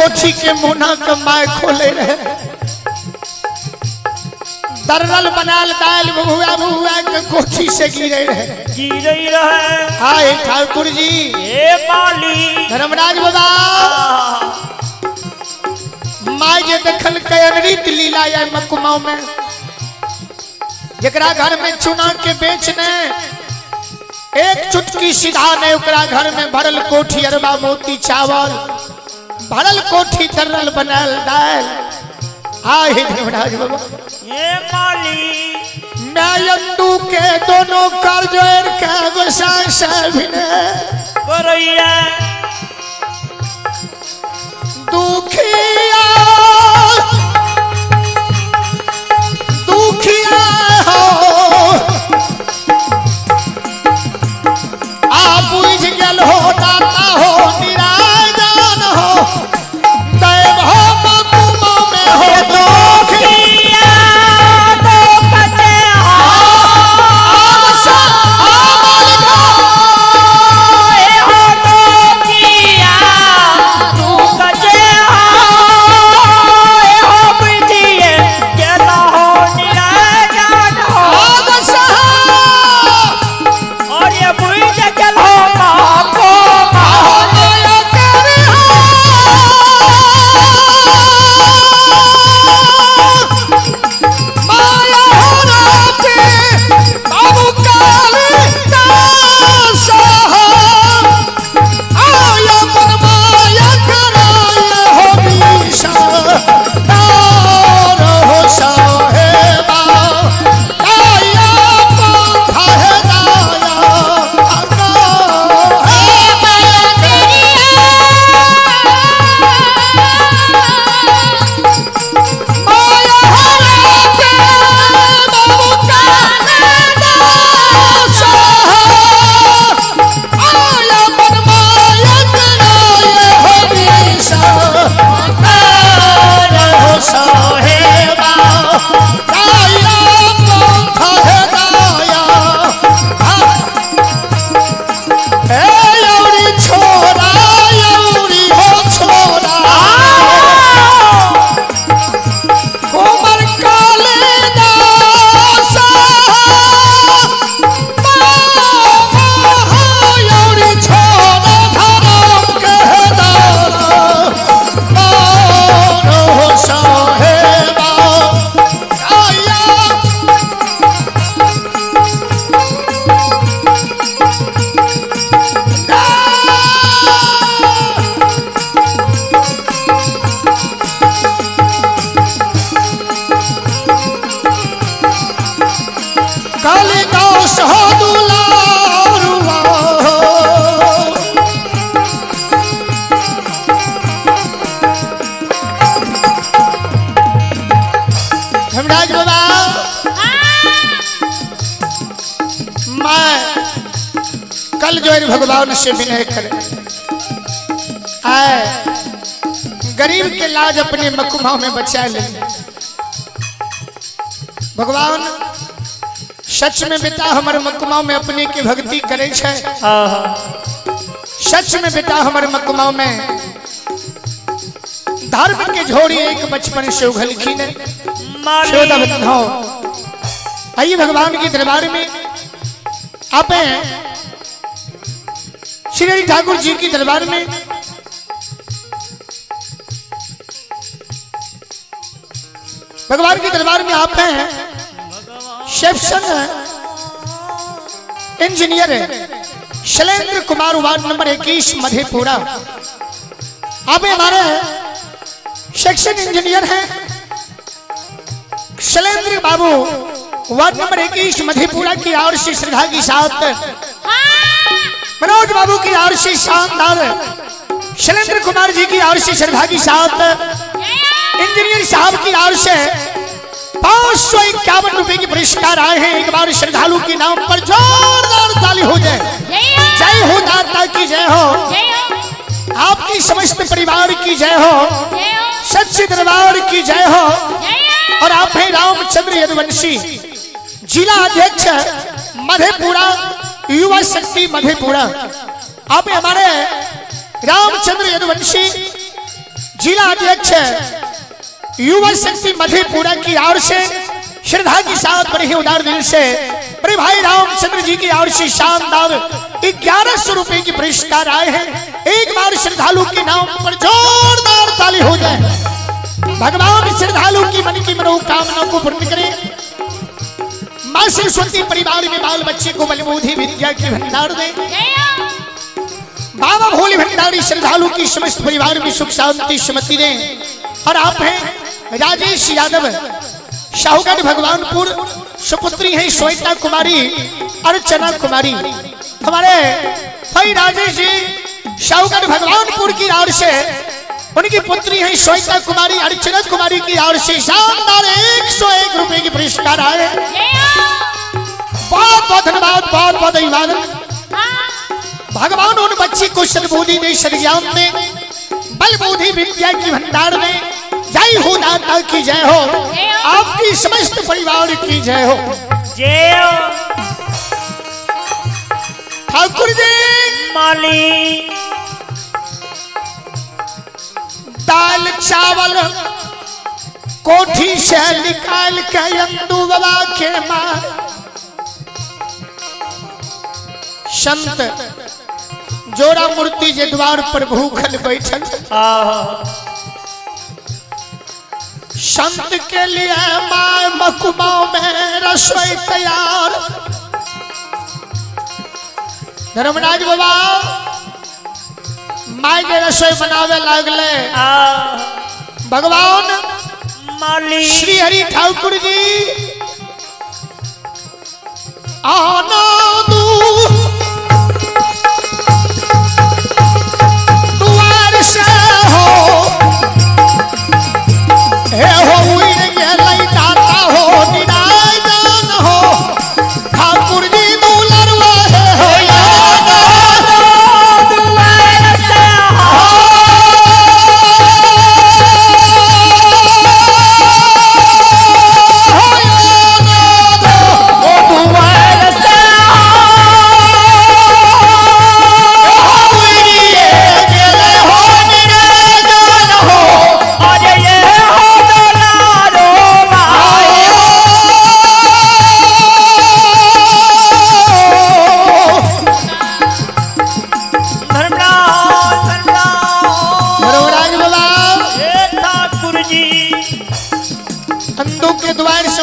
कोठी के मुना के माय खोले रहे दरल बनाल दाल बहुआ बहुआ के कोठी से गिरे रहे हाय ठाकुर जी ए माली धर्मराज बाबा माय जे देखल के अनृत लीला या मकुमाओं में जकरा घर में चुना के बेचने एक चुटकी सीधा ने ओकरा घर में भरल कोठी अरबा मोती चावल भरल कोठी दरल बनाल दाल हाय धर्मराज बाबा ए माली मैं अंदू के दोनों कर जोर का गोसाई साहब ने करैया दुखिया दुखिया हो आप बुझ गेल हो दाता हो निराजन हो दैव हो मकुमा में हो दुखिया तो कटे हो आमसा आमल ए हो तो किया तू कटे हो ए हो बिटिए के ना हो निराजन हो आमसा और ये बुझ गेल हो को आमल करे हो माया हो राते बाबू काली दास हो आया मन माया कराया हो बीसा तार हो साहेबा आया पंथा है दाया आका है माया माया हो राते बाबू काली दास हो आया मन माया कराया हो बीसा तार हो साहेबा आया पंथा है दाया ए यौरी छोरा यौरी हो छोरा कोमर काले दास यौरी छोरा धरम के दारा हो साहेबा आया कालिदास हो दुलारुआ धर्मराज बाबा मैं कल जो है भगवान से विनय करे आए गरीब के लाज अपने मकुमाओं में बचा ले भगवान सच में बेटा हमारे मकुमाओं में अपने की भक्ति करे छे सच में बेटा हमारे मकुमाओं में धर्म के झोड़ी एक बचपन से उघलखी ने श्रोता बंधो आइए भगवान के दरबार में आप श्री ठाकुर जी के दरबार में भगवान के दरबार में आप हैं शेफसन engineer Shailendra Kumar ward number 21 Madhepura आप हमारे सेक्शन इंजीनियर हैं शैलेंद्र बाबू वार्ड नंबर 21 मधेपुरा की और से श्रद्धा के साथ मनोज बाबू की और से शानदार शैलेंद्र कुमार जी की और से श्रद्धा के साथ इंजीनियर साहब की ओर से 551 रुपए की पुरस्कार आए हैं। एक बार श्रद्धालु के नाम पर जोरदार ताली हो जाए। जय हो दाता की जय हो, आपकी समस्त परिवार की जय हो, सच्चे दरबार की जय हो। और आप हैं रामचंद्र यदुवंशी, जिला अध्यक्ष मधेपुरा, युवा शक्ति मधेपुरा। आप हमारे रामचंद्र यदुवंशी जिला अध्यक्ष युवा शक्ति मधेपुरा की ओर से श्रद्धा के साथ बड़े ही उदार दिल से बड़े भाई रामचंद्र जी की ओर से शानदार 1100 रुपए की पुरस्कार आए हैं। एक बार श्रद्धालु के नाम पर जोरदार ताली हो जाए। भगवान श्रद्धालु की मन की मनोकामना को पूर्ण करें। मां सरस्वती परिवार में बाल बच्चे को बलबुद्धि विद्या की भंडार दे। बाबा भोले भंडारी श्रद्धालु की समस्त परिवार में सुख शांति समृद्धि दे। और आप हैं राजेश यादव शाहूगढ़ भगवानपुर, सुपुत्री है श्वेता कुमारी अर्चना कुमारी। हमारे भाई राजेश जी शाहूगढ़ भगवानपुर की ओर से उनकी पुत्री है श्वेता कुमारी अर्चना कुमारी की ओर से शानदार 101 रुपए की पुरस्कार आए। बहुत बहुत धन्यवाद, बहुत बहुत अभिवादन। भगवान उन बच्चे को सद्बुद्धि दे, सद्ज्ञान में बलबुद्धि विद्या की भंडार में। जय हो दाता की जय हो, आपकी समस्त परिवार की जय हो। जय हो ठाकुर जी। माली दाल चावल कोठी से निकाल के यंदू बाबा के मां संत जोड़ा मूर्ति के द्वार पर भूखल बैठल। संत के लिए मां मकुमा में रसोई तैयार। धर्मराज बाबा माई के रसोई बनावे लागले। भगवान माली श्री हरि ठाकुर जी आनंद द्वार से हो हे हो ये दाता हो निराजन हो ठाकुर जी दुलरवा हो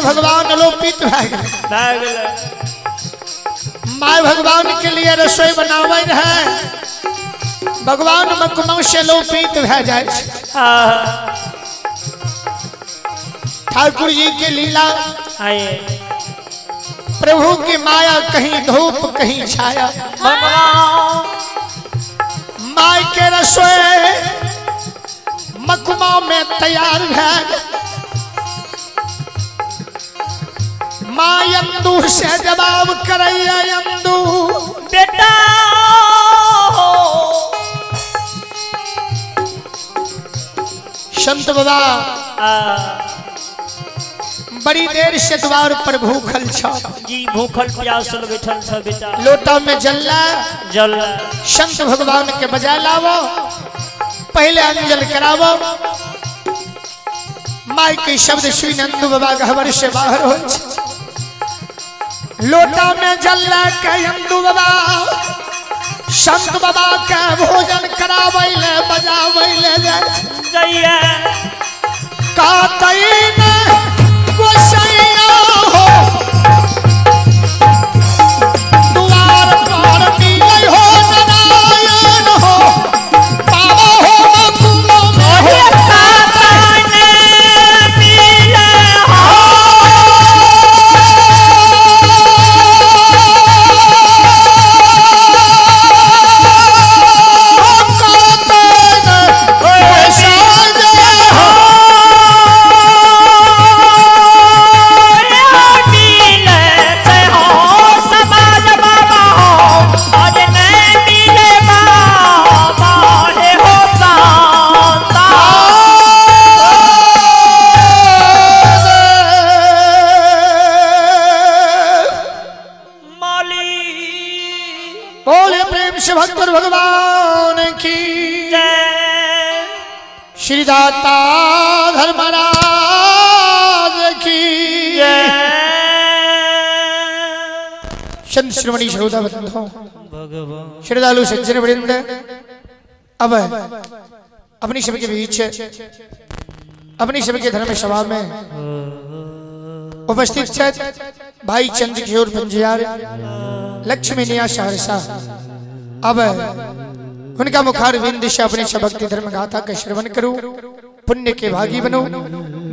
भगवान आलोपित माँ भगवान के लिए रसोई बनावे है। भगवान मकुमा से लोपित भे जाए। ठाकुर जी के लीला प्रभु की माया कहीं धूप कहीं छाया। माँ के रसोई मकुमा में तैयार है। माँ यंदू से जवाब करैया यंदू बेटा संत बाबा बड़ी देर से द्वार पर भूखल छ जी, भूखल प्यासल बैठल छ बेटा। लोटा में जल्ला जल संत भगवान के बजा लावो, पहले अंजल करावो। माई के शब्द सुन नंदू बाबा घर से बाहर हो। लोटा में जल्ला के यंदू बाबा संत बाबा के भोजन करावैले बजावैले जइया कातैन गोसैया हो द्वार पर मिलै हो नारायण हो बाबा हो मकुमा में हो कातैन मिलै हो। भगवान की श्री दाता धर्मराज की संत श्रवणी श्रोता बंधुओं श्रद्धालु सज्जन वृंद अब अपनी सबके बीच अपनी सबके धर्म सभा में उपस्थित भाई चंद्रकिशोर पंजियार लक्ष्मी निया सहरसा अब उनका मुखार विंद से अपने भक्ति धर्म गाथा का श्रवण करूं पुण्य के भागी बनो।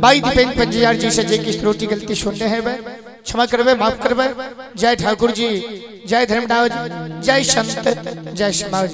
भाई दीपेंद्र पंजियार जी से जे की त्रुटि गलती सुनने हैं वह क्षमा करवे माफ करवे। जय ठाकुर जी, जय धर्मराज, जय संत, जय समाज।